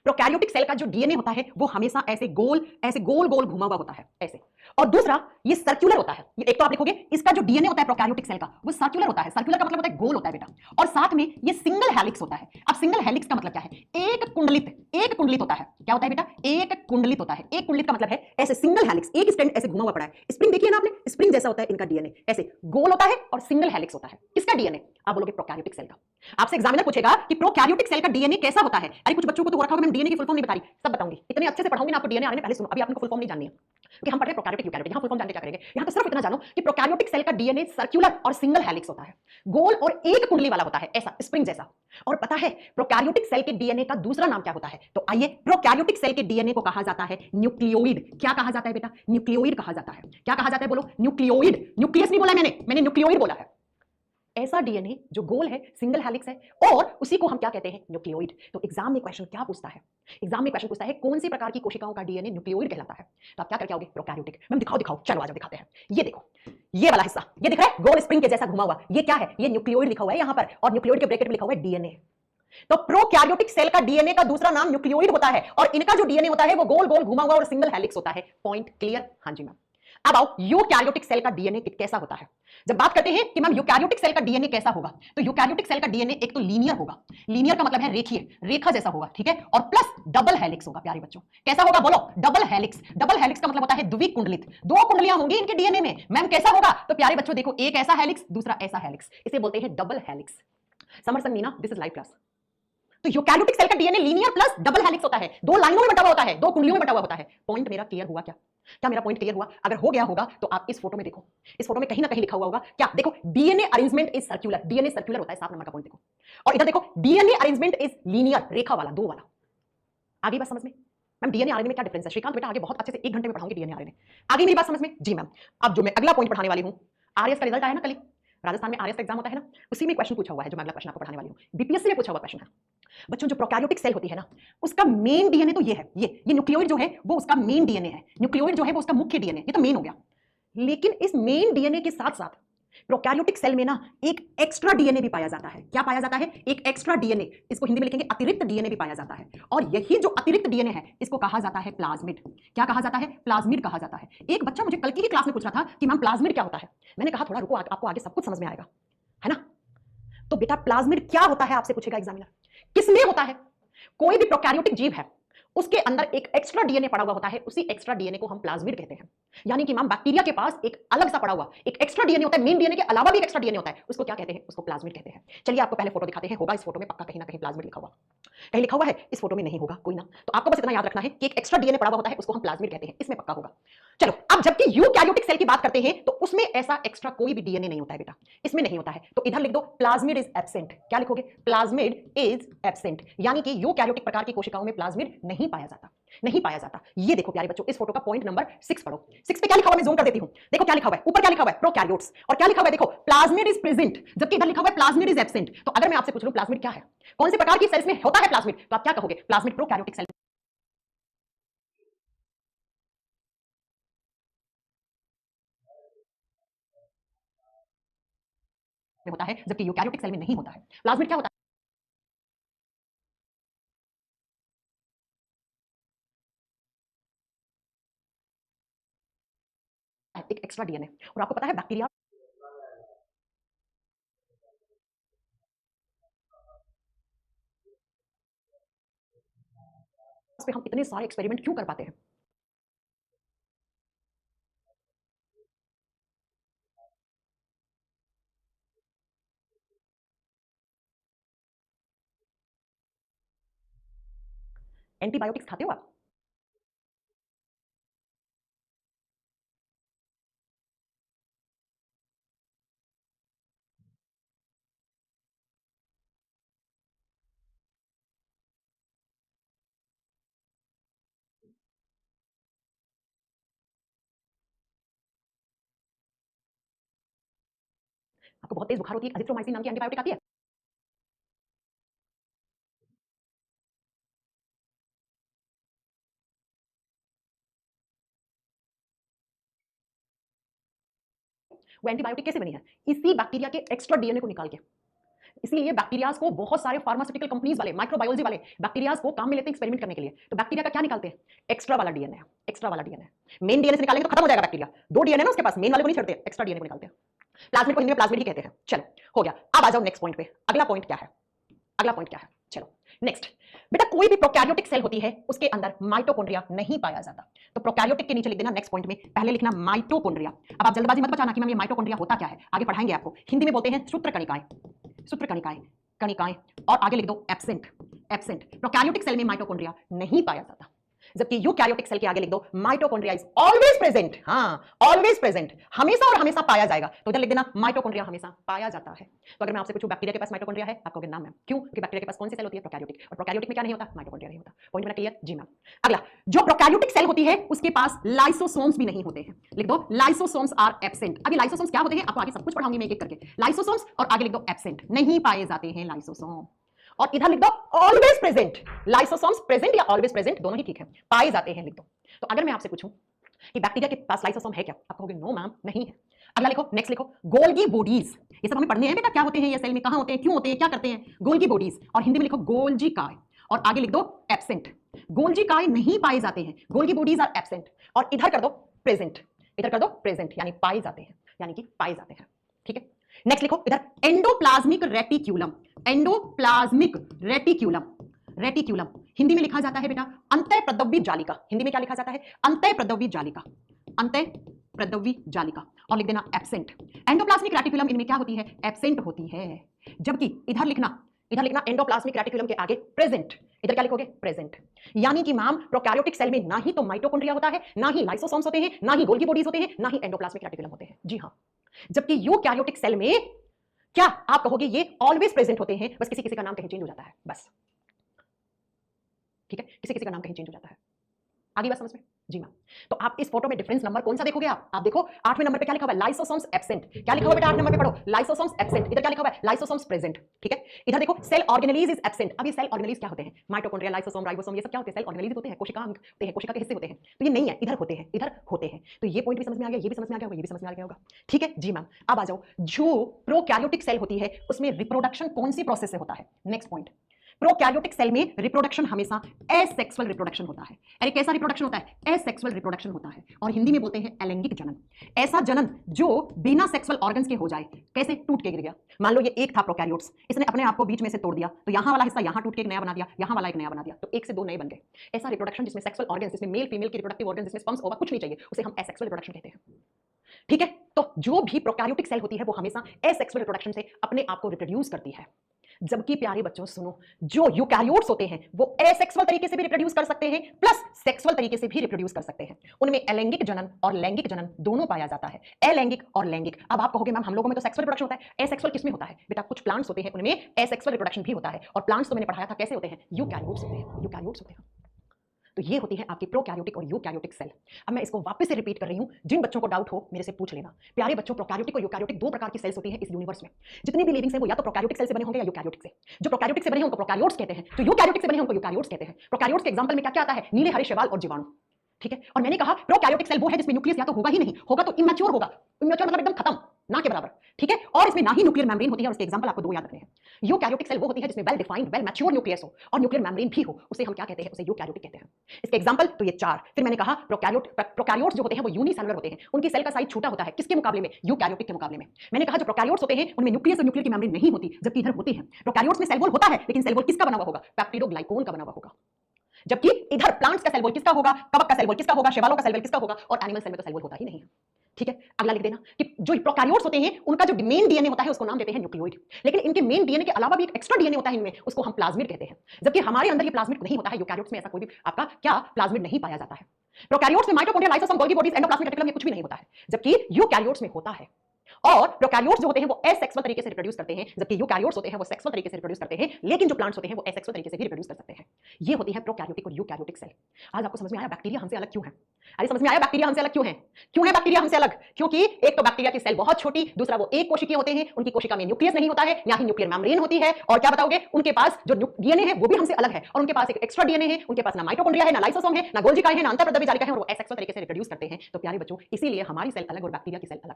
प्रोकैरियोटिक सेल का जो डीएनए होता है वो हमेशा ऐसे गोल गोल घुमा हुआ होता है, ऐसे। और दूसरा ये सर्कुलर होता है। ये एक तो आप लिखोगे इसका जो डीएनए होता है प्रोकैरियोटिक सेल का वो सर्कुलर होता है। सर्कुलर का मतलब होता है गोल होता है बेटा। और साथ में ये सिंगल हेलिक्स होता है। अब सिंगल हेलिक्स का मतलब क्या है? एक कुंडलित होता है। क्या होता है बेटा? एक कुंडलित होता है। एक कुंडलित का मतलब है ऐसे सिंगल हेलिक्स, एक स्ट्रैंड ऐसे घुमा हुआ पड़ा है। स्प्रिंग देखिए ना आपने, स्प्रिंग जैसा होता है इनका डीएनए, ऐसे गोल होता है और सिंगल हेलिक्स होता है। किसका डीएनए? आप बोलोगे प्रोकैरियोटिक सेल का। आपसे एग्जामिनर पूछेगा कि प्रोकैरियोटिक सेल का डीएनए कैसा होता है। अरे कुछ बच्चों को तो हो रखा होगा मैम डीएनए की फुल फॉर्म नहीं बता रही, सब बताऊंगी। इतने अच्छे से पढ़ाऊंगी ना आपको डीएनए आरएनए। पहले सुनो, अभी आपको फुल फॉर्म नहीं जाननी है कि हम पढ़ रहे हैं प्रोकैरियोटिक यूकैरियोटिक। यहां फुल फॉर्म जानते क्या करेंगे, यहां तो सिर्फ इतना जानो कि प्रोकैरियोटिक सेल का डीएनए सर्कुलर और सिंगल हेलिक्स होता है, गोल और एक कुंडली वाला होता है, ऐसा स्प्रिंग जैसा। और पता है प्रोकैरियोटिक सेल के डीएनए का दूसरा नाम क्या होता है? तो आइए, प्रोकैरियोटिक सेल के डीएनए को कहा जाता है न्यूक्लियोइड। क्या कहा जाता है बेटा? न्यूक्लियोइड कहा जाता है। क्या कहा जाता है बोलो? न्यूक्लियोइड। न्यूक्लियस नहीं बोला मैंने न्यूक्लियोइड बोला है। ऐसा डीएनए जो गोल है, सिंगल हेलिक्स है, और उसी को हम क्या कहते हैं? न्यूक्लियोइड। तो एग्जाम में क्वेश्चन क्या पूछता है? एग्जाम में क्वेश्चन पूछता है कौन सी प्रकार की कोशिकाओं का डीएनए न्यूक्लियोइड कहलाता है। तो आप क्या करके आओगे? प्रोकैरियोटिक। मैम दिखाओ दिखाओ, चलो आज दिखाते हैं। ये देखो, ये वाला हिस्सा, ये दिख रहा है गोल स्प्रिंग के जैसा घुमा हुआ, ये क्या है? ये न्यूक्लियोइड लिखा हुआ है यहां पर, और न्यूक्लियोइड के ब्रैकेट में लिखा हुआ है डीएनए। तो प्रोकैरियोटिक सेल का डीएनए का दूसरा नाम न्यूक्लियोइड होता है, और इनका जो डीएनए होता है वो गोल गोल घुमा हुआ और सिंगल हेलिक्स होता है। Point clear? हाँ जी मैम। अब आओ, यूकैरियोटिक सेल का डीएनए कैसा होता है। जब बात करते हैं कि मैम यूकैरियोटिक सेल का डीएनए कैसा होगा, तो यूकैरियोटिक सेल का डीएनए एक तो लीनियर होगा। लीनियर का मतलब है रेखीय, रेखा जैसा होगा, ठीक है। और प्लस डबल हेलिक्स होगा प्यारे बच्चों। कैसा होगा बोलो? Double helix. डबल हेलिक्स का मतलब होता है द्विकुंडलित, दो कुंडलियां होंगी इनके डीएनए में। मैम कैसा होगा? तो प्यारे बच्चों देखो, एक ऐसा हेलिक्स, दूसरा ऐसा हेलिक्स, इसे बोलते हैं डबल हेलिक्स। समर संग Meena, this is live class. तो यूकैरियोटिक सेल का DNA linear plus double helix होता है, दो लाइनों में बटा हुआ होता है, दो कुंडलियों में बटा हुआ होता है। पॉइंट मेरा क्लियर हुआ क्या? क्या मेरा पॉइंट क्लियर हुआ? अगर हो गया होगा तो आप इस फोटो में देखो, इस फोटो में कहीं ना कहीं लिखा हुआ होगा क्या? देखो, DNA arrangement is circular, DNA circular होता है, 7 नंबर का पॉइंट देखो। और इधर देखो, डीएनए अरेंजमेंट इज लीनियर, रेखा वाला, दो वाला। आगे बात समझ में? मैम डीएनए आरएनए में क्या डिफरेंस है? श्रीकांत बेटा आगे बहुत अच्छे से 1 घंटे में पढ़ाऊंगी डीएनए आरएनए। आगे मेरी बात समझ में? जी मैम। अब जो मैं अगला पॉइंट पढ़ाने वाली हूं, आरएस का रिजल्ट आया ना कल, राजस्थान में आरएस का एग्जाम होता है ना, उसी में क्वेश्चन पूछा हुआ है जो मैं अगला क्वेश्चन आपको पढ़ाने वाली हूं, बीपीएससी में पूछा हुआ क्वेश्चन है। बच्चों जो प्रोकैरियोटिक सेल होती है ना, उसका मेन डीएनए तो ये है, ये न्यूक्लियोइड जो है वो उसका मेन डीएनए है। न्यूक्लियोइड जो है वो उसका मुख्य डीएनए, ये तो मेन हो गया। लेकिन इस मेन डीएनए के साथ साथ प्रोकैरियोटिक सेल में ना एक एक्स्ट्रा डीएनए भी पाया जाता है। क्या पाया जाता है? एक एक्स्ट्रा डीएनए, इसको हिंदी में लिखेंगे अतिरिक्त डीएनए भी पाया जाता है। और यही जो अतिरिक्त डीएनए है इसको कहा जाता है प्लाज्मिड। क्या कहा जाता है? प्लाज्मिड कहा जाता है। एक बच्चा मुझे कल की ही क्लास में पूछ रहा था कि मैम प्लाज्मिड क्या होता है। मैंने कहा थोड़ा रुको, आपको आगे सब कुछ समझ में आएगा, है ना। तो बेटा प्लाज्मिड क्या होता है आपसे पूछेगा एग्जामिनर, किसमें होता है। कोई भी प्रोकैरियोटिक जीव है उसके अंदर एक एक्स्ट्रा डीएनए पड़ा हुआ होता है, उसी एक्स्ट्रा डीएनए को हम प्लाज्मिड कहते हैं। यानी कि मैम बैक्टीरिया के पास एक अलग सा पड़ा हुआ एक एक्स्ट्रा डीएनए होता है, मेन डीएनए के अलावा भी एक एक्स्ट्रा डीएनए होता है, उसको क्या कहते हैं? उसको प्लाज्मिड कहते हैं। चलिए आपको पहले फोटो दिखाते हैं, होगा इस फोटो में पक्का कहीं ना कहीं प्लाज्मिड लिखा हुआ, कहीं लिखा हुआ है, इस फोटो में नहीं होगा कोई ना। तो आपको बस इतना याद रखना है कि एक एक्स्ट्रा डीएनए पड़ा हुआ होता है, उसको हम प्लाज्मिड कहते हैं, इसमें पक्का होगा। चलो, अब जबकि यूकैरियोटिक सेल की बात करते हैं तो उसमें ऐसा एक्स्ट्रा कोई भी डीएनए नहीं होता है बेटा, इसमें नहीं होता है। तो इधर लिख दो प्लाज्मिड इज एब्सेंट। क्या लिखोगे? प्लाज्मिड इज एब्सेंट, यानी कि यूकैरियोटिक प्रकार की कोशिकाओं में प्लाज्मिड नहीं पाया जाता, नहीं पाया जाता। ये देखो प्यारे बच्चों, इस फोटो का पॉइंट नंबर 6 पढ़ो। 6 पे क्या लिखा हुआ, मैं जूम कर देती हूं। देखो क्या लिखा हुआ है, ऊपर क्या लिखा हुआ है? प्रोकैरियोट्स। और क्या लिखा हुआ है? देखो प्लाज्मिड इज प्रेजेंट, जबकि इधर लिखा हुआ है प्लाज्मिड इज एब्सेंट। तो अगर मैं आपसे पूछ लूं प्लाज्मिड क्या है, कौन से प्रकार की सेल्स में होता है प्लाज्मिड, तो आप क्या कहोगे? प्लाज्मिड प्रोकैरियोटिक सेल में होता है, जबकि यूकैरियोटिक सेल में नहीं होता है। प्लाज्मिड क्या होता है? एक एक्स्ट्रा डीएनए। और आपको पता है बैक्टीरिया पे हम इतने सारे एक्सपेरिमेंट क्यों कर पाते हैं? एंटीबायोटिक्स खाते हो आप? आपको बहुत तेज बुखार होती है, अजिथ्रोमाइसिन नाम की एंटीबायोटिक आती है। वो एंटीबायोटिक कैसे बनी है? इसी बैक्टीरिया के एक्स्ट्रा डीएनए को निकाल के। इसलिए बैक्टीरियाज को बहुत सारे फार्मास्यूटिकल कंपनीज वाले, माइक्रोबायोलॉजी वाले बैक्टीरियाज को काम में लेते हैं एक्सपेरिमेंट करने के लिए। तो बैक्टीरिया का क्या निकालते हैं? एक्स्ट्रा वाला डीएनए। एक्स्ट्रा वाला डीएनए मेन डीएनए से निकालेंगे तो खत्म हो जाएगा बैक्टीरिया। 2 डीएनए ना उसके पास, मेन वाले को नहीं छोड़ते, एक्स्ट्रा डीएनए को निकालते हैं। प्लाज्मिड को हिंदी में प्लाज्मिड ही कहते हैं। चलो हो गया, अब आ जाओ नेक्स्ट पॉइंट पे। अगला पॉइंट क्या है? अगला पॉइंट क्या है? चलो नेक्स्ट। बेटा कोई भी प्रोकैरियोटिक सेल होती है उसके अंदर माइटोकॉन्ड्रिया नहीं पाया जाता। तो प्रोकैरियोटिक के नीचे लिख देना नेक्स्ट पॉइंट में, पहले लिखना माइटोकॉन्ड्रिया। अब आप जल्दबाजी मत बचाना कि मैम ये माइटोकॉन्ड्रिया होता क्या है, आगे पढ़ाएंगे आपको। हिंदी में बोलते हैं सूत्रकणिकाएं, सूत्रकणिकाएं, कणिकाएं, और आगे लिख दो एब्सेंट। एब्सेंट प्रोकैरियोटिक सेल में माइटोकॉन्ड्रिया नहीं पाया जाता, जबकि यूकैरियोटिक सेल के आगे लिख दो माइटोकॉन्ड्रिया इज ऑलवेज प्रेजेंट। हाँ ऑलवेज प्रेजेंट, हमेशा और हमेशा पाया जाएगा। तो इधर लिख देना माइटोकॉन्ड्रिया हमेशा पाया जाता है। तो अगर मैं आपसे पूछूं बैक्टीरिया के पास माइटोकॉन्ड्रिया है, आप कहोगे नाम मैम। क्यों? कि बैक्टीरिया के पास कौन सी सेल होती है? प्रोकैरियोटिक। और प्रोकैरियोटिक में क्या नहीं होता? माइटोकॉन्ड्रिया नहीं होता। पॉइंट मेरा क्लियर? जी मैम। अगला, जो प्रोकैरियोटिक सेल होती है उसके पास लाइसोसोम्स भी नहीं होते हैं। लिख दो लाइसोसोम्स आर एब्सेंट। अभी लाइसोसोम्स क्या होते हैं आपको आगे सब कुछ पढ़ाऊंगी मैं एक एक करके। लाइसोसोम्स और आगे लिख दो एब्सेंट, नहीं पाए जाते हैं लाइसोसोम। और इधर लिख दो ऑलवेज प्रेजेंट। लाइसोसोम्स प्रेजेंट या ऑलवेज प्रेजेंट दोनों ही ठीक है, पाए जाते हैं लिख दो। तो अगर मैं आपसे पूछूं कि बैक्टीरिया के पास लाइसोसोम है क्या, आप कहोगे नो मैम नहीं है। अगला लिखो, नेक्स्ट लिखो गोल्गी बॉडीज। ये सब हमें पढ़ने हैं बेटा, क्या होते हैं ये सेल में, कहां होते हैं, क्यों होते हैं, क्या करते हैं। गोल्गी बॉडीज, और हिंदी में लिखो गोल्जी काय, और आगे लिख दो एब्सेंट। गोल्जी काय नहीं पाए जाते हैं, गोल्गी बॉडीज आर एब्सेंट। और इधर कर दो प्रेजेंट, इधर कर दो प्रेजेंट, यानी पाए जाते हैं, यानी कि पाए जाते हैं। ठीक है, नेक्स्ट लिखो इधर endoplasmic reticulum. Endoplasmic reticulum, reticulum Hindi में लिखा जाता है बेटा अंतःप्रदव्य जालिका। हिंदी में क्या लिखा जाता है? अंतःप्रदव्य जालिका, अंतःप्रदव्य जालिका। और लिख देना एब्सेंट। एंडोप्लाज्मिक रेटिक्यूलम इनमें क्या होती है? एब्सेंट होती है। जबकि इधर लिखना, इधर लिखना एंडोप्लाज्मिक रेटिक्यूलम के आगे प्रेजेंट। इधर क्या लिखोगे? प्रेजेंट। यानी कि मैम प्रोकैरियोटिक सेल में ना ही तो माइटोकॉन्ड्रिया होता है, ना ही लाइसोसोम्स होते हैं, ना ही गोल्गी बॉडीज होते हैं, ना ही एंडोप्लाज्मिक रेटिक्यूलम होते हैं। जी हाँ, जबकि यूकैरियोटिक सेल में क्या आप कहोगे? ये ऑलवेज प्रेजेंट होते हैं, बस किसी किसी का नाम कहीं चेंज हो जाता है बस। ठीक है, किसी किसी का नाम कहीं चेंज हो जाता है। आगे बात समझ में? जी मैम। तो आप इस फोटो में डिफरेंस नंबर कौन सा देखोगे? आप देखो 8वें नंबर पे क्या लिखा हुआ है? Lysosomes absent. क्या लिखा हुआ है बेटा? 8 नंबर पे पढ़ो, लाइसोसोम्स एब्सेंट। इधर क्या लिखा हुआ है? Lysosomes present. ठीक है, इधर देखो सेल ऑर्गेनेलीज इज एब्सेंट। अब ये सेल ऑर्गेनेलीज क्या होते हैं? माइटोकॉन्ड्रिया, लाइसोसोम, राइबोसोम, ये सब क्या होते हैं? सेल ऑर्गेनेलीज होते हैं, कोशिका अंग होते हैं, कोशिका के हिस्से होते हैं। तो ये नहीं है, इधर होते हैं, इधर होते हैं। तो ये पॉइंट भी समझ में आ गया, ये भी समझ में आ गया होगा, ये भी समझ में आ गया होगा। ठीक है जी मैम। अब आ जाओ, जो प्रोकैरियोटिक सेल होती है उसमें रिप्रोडक्शन कौन सी प्रोसेस से होता है? नेक्स्ट पॉइंट, प्रोकैरियोटिक सेल में रिप्रोडक्शन हमेशा एसेक्सुअल रिप्रोडक्शन होता है। अरे कैसा रिप्रोडक्शन होता है? एसेक्सुअल रिप्रोडक्शन होता है, और हिंदी में बोलते हैं अलैंगिक जनन। ऐसा जनन जो बिना सेक्सुअल ऑर्गन्स के हो जाए। कैसे? टूट के गिर गया। मान लो ये एक था प्रोकैरियोट्स, इसने अपने आप को बीच में से तोड़ दिया, तो यहां वाला हिस्सा यहां टूट के एक नया बना दिया, यहां वाला एक नया बना दिया, तो एक से 2 नए बन गए। ऐसा रिप्रोडक्शन जिसमें सेक्सुअल ऑर्गन्स, जिसमें मेल फीमेल की रिप्रोडक्टिव ऑर्गन्स, जिसमें स्पर्म्स ओवा कुछ नहीं चाहिए, उसे हम एसेक्सुअल रिप्रोडक्शन कहते हैं। ठीक है, तो जो भी प्रोकैरियोटिक सेल होती है वो हमेशा एसेक्सुअल रिप्रोडक्शन से अपने आप को रिप्रोड्यूस करती है। जबकि प्यारे बच्चों सुनो, जो यूकैरियोट्स होते हैं वो एसेक्सुअल तरीके से भी रिप्रोड्यूस कर सकते हैं, प्लस सेक्सुअल तरीके से भी रिप्रोड्यूस कर सकते हैं। उनमें अलैंगिक जनन और लैंगिक जनन दोनों पाया जाता है, अलैंगिक और लैंगिक। अब आप कहोगे मैम हम लोगों में तो सेक्सुअल रिप्रोडक्शन होता है, एसेक्सुअल किसमें होता है? बेटा कुछ प्लांट्स होते हैं उनमें एसेक्सुअल रिप्रोडक्शन भी होता है, और प्लांट्स तो मैंने पढ़ाया था कैसे होते हैं, यूकैरियोट्स होते हैं, यूकैरियोट्स होते हैं। तो ये होती है आपकी प्रोकैरियोटिक और यूकैरियोटिक सेल। अब मैं इसको वापस से रिपीट कर रही हूं, जिन बच्चों को डाउट हो मेरे से पूछ लेना। प्यारे बच्चों, प्रोकैरियोटिक और यूकैरियोटिक 2 प्रकार की सेल्स होती है इस यूनिवर्स में। जितने भी लिविंग्स हैं वो या तो प्रोकैरियोटिक सेल से बने होंगे या यूकैरियोटिक से। जो प्रोकैरियोटिक से बने हैं उनको प्रोकैरियोट्स कहते हैं, जो यूकैरियोटिक से बने हैं उनको यूकैरियोट्स कहते हैं। प्रोकैरियोट्स के एग्जांपल में क्या क्या आता है? नीले हरे शैवाल और जीवाणु। ठीक है, और मैंने कहा प्रोकैरियोटिक सेल वो है जिसमें न्यूक्लियस या तो होगा ही नहीं, होगा तो इमैच्योर होगा। इमैच्योर मतलब एकदम खत्म, ना के बराबर। ठीक है, और इसमें ना ही न्यूक्लियर मेम्ब्रेन होती है, और इसके एग्जांपल आपको 2 याद रखने हैं। यूकैरियोटिक सेल वो होती है जिसमें well defined, well mature nucleus हो और न्यूक्लियर मेम्ब्रेन भी हो, उसे हम क्या कहते हैं? उसे यूकैरियोटिक कहते हैं। इसके एग्जांपल तो ये 4। फिर मैंने कहा प्रोकैरियोट्स जो होते हैं वो यूनिसेलुलर होते हैं, उनकी सेल का साइज छोटा होता है, किसके मुकाबले में? यूकैरियोटिक के मुकाबले में। मैंने कहा जो प्रोकैरियोट्स होते हैं उनमें न्यूक्लियस और न्यूक्लियर की मेम्ब्रेन नहीं होती, जबकि इधर होती है। प्रोकैरियोट्स में सेल वॉल होता है, लेकिन सेल वॉल किसका बना हुआ होगा? पेप्टिडोग्लाइकोन का बना हुआ होगा। जबकि इधर प्लांट्स का सेल वॉल किसका होगा? कवक का सेल वॉल किसका होगा? शैवालों का सेल वॉल किसका होगा? और एनिमल सेल में तो सेल वॉल होता ही नहीं है। ठीक है, अगला लिख देना कि जो प्रोकैरियोट्स होते हैं उनका जो मेन डीएनए होता है उसको नाम देते हैं न्यूक्लियोइड, लेकिन इनके मेन डीएनए के अलावा भी एक एक्स्ट्रा डीएनए होता है इनमें, उसको हम प्लाज्मिड कहते हैं। जबकि हमारे अंदर ये प्लाज्मिड नहीं होता है, यूकैरियोट्स में ऐसा कोई भी आपका क्या प्लाज्मिड नहीं पाया जाता है। प्रोकैरियोट्स में mitochondria, lysosome, Golgi bodies, endoplasmic reticulum ये कुछ भी नहीं होता है, जबकि यूकैरियोट्स में होता है। और प्रोकैरियोट्स जो होते हैं वो एसेक्सुअल तरीके से रिप्रोड्यूस करते हैं, जबकि यूकैरियोट्स होते हैं वो सेक्सुअल तरीके से रिप्रोड्यूस करते हैं, लेकिन जो प्लांट्स होते हैं वो एसेक्सुअल तरीके से भी रिप्रोड्यूस कर सकते हैं। ये होती है प्रोकैरियोटिक और यूकैरियोटिक सेल। आज आपको समझ में आया बैक्टीरिया हमसे अलग क्यों है? अरे समझ में आया बैक्टीरिया हमसे अलग क्यों है? क्यों है बैक्टीरिया हमसे अलग? क्योंकि एक तो बैक्टीरिया की सेल बहुत छोटी, दूसरा वो एक कोशिकीय होते हैं, उनकी कोशिका में न्यूक्लियस नहीं होता है, ना ही न्यूक्लियर मेम्ब्रेन होती है, और क्या बताओगे, उनके पास जो डीएनए है वो भी हमसे अलग है, और उनके पास एक एक्स्ट्रा डीएनए है, उनके पास ना माइटोकॉन्ड्रिया है, ना लाइसोसोम है, ना गोल्गी है, ना अंतःपृष्ठ जालिका है, और वो एसेक्सुअल तरीके से रिप्रोड्यूस करते हैं। तो प्यारे बच्चों, इसीलिए हमारी सेल अलग और बैक्टीरिया की सेल अलग।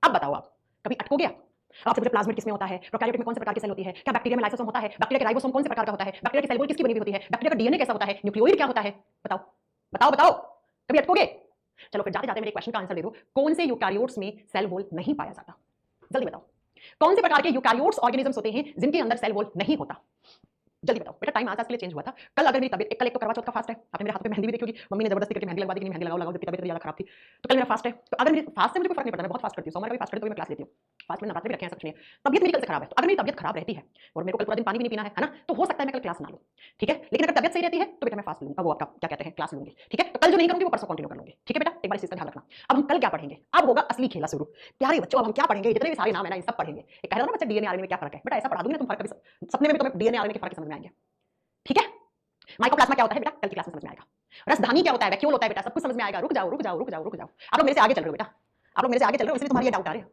अब बताओ, आप कभी अटको गया? आपसे पूछे प्लाज्मिड किसमें होता है, प्रोकैरियोटिक में कौन से प्रकार की सेल होती है, क्या बैक्टीरिया में लाइसोसोम होता है, बैक्टीरिया के राइबोसोम कौन से प्रकार का होता है, बैक्टीरिया की सेल वॉल किसकी बनी हुई होती है, बैक्टीरिया का डीएनए कैसा होता है, न्यूक्लियोइड क्या होता है? बताओ बताओ बताओ, कभी अटकोगे? चलो फिर जाते जाते मेरे क्वेश्चन का आंसर दे दो। कौन से यूकैरियोट्स में सेल वॉल नहीं पाया जाता? जल्दी बताओ। कौन से प्रकार के यूकैरियोट्स ऑर्गेनिजम्स होते हैं जिनके अंदर सेल वॉल नहीं होता? जल्दी बताओ बेटा, टाइम आज के लिए चेंज हुआ था। कल अगर मेरी तबीयत, कल एक तो करवा चौथ का फास्ट है, आपने मेरे हाथ पे मेहंदी भी देखी होगी, मम्मी ने जबरदस्ती करके मेहंदी लगवा दी कि नहीं मेहंदी लगाओ लगाओ, जबकि तबीयत ज्यादा खराब थी। तो कल मेरा फास्ट है, तो अगर मेरी फास्ट से मुझे कोई फर्क नहीं पड़ता, मैं बहुत फास्ट करती हूँ, सोमवार का भी फास्ट करती हूँ, मैं क्लास लेती हूँ, फास्ट में नवरात्रि भी रखे हैं, ऐसा कुछ नहीं है। तबीयत मेरी कल से खराब है, तो अगर मेरी तबीयत खराब रहती है और मेरे को कल पूरा दिन पानी भी नहीं पीना है ना, तो हो सकता है मैं कल क्लास ना लूँ, ठीक है। लेकिन अगर तबीयत सही रहती है तो बेटा मैं फास्ट लूंगी, वो आपका क्या कहते हैं, क्लास लूंगी, ठीक है। तो कल जो नहीं करूंगी वो परसों कंटिन्यू कर लूंगी, ठीक है बेटा, एक बार इस चीज का ध्यान रखना। अब हम कल क्या पढ़ेंगे? अब होगा असली खेला शुरू। प्यारे बच्चों, अब हम क्या पढ़ेंगे? जितने भी सारे नाम है ना, ये सब पढ़ेंगे। एक कह रहा था ना बच्चा डीएनए आरएनए में क्या फर्क है, बेटा ऐसा पढ़ा दूंगी ना तुम फर्क कभी सपने में भी तुम्हें डीएनए आरएनए के फर्क समझ में आएंगे, ठीक है। माइकोप्लाज्मा क्या होता है बेटा, कल की क्लास में समझ में आएगा। रसधानी क्या होता है, वैक्यूल होता है बेटा, सब कुछ समझ में आएगा। रुक जाओ रुक जाओ रुक जाओ रुक जाओ, आप लोग मेरे से आगे चल रहे हो बेटा, आप लोग मेरे से आगे चल रहे हो, इसलिए तुम्हारे ये डाउट आ रहे हैं।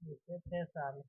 पिछले 6 साल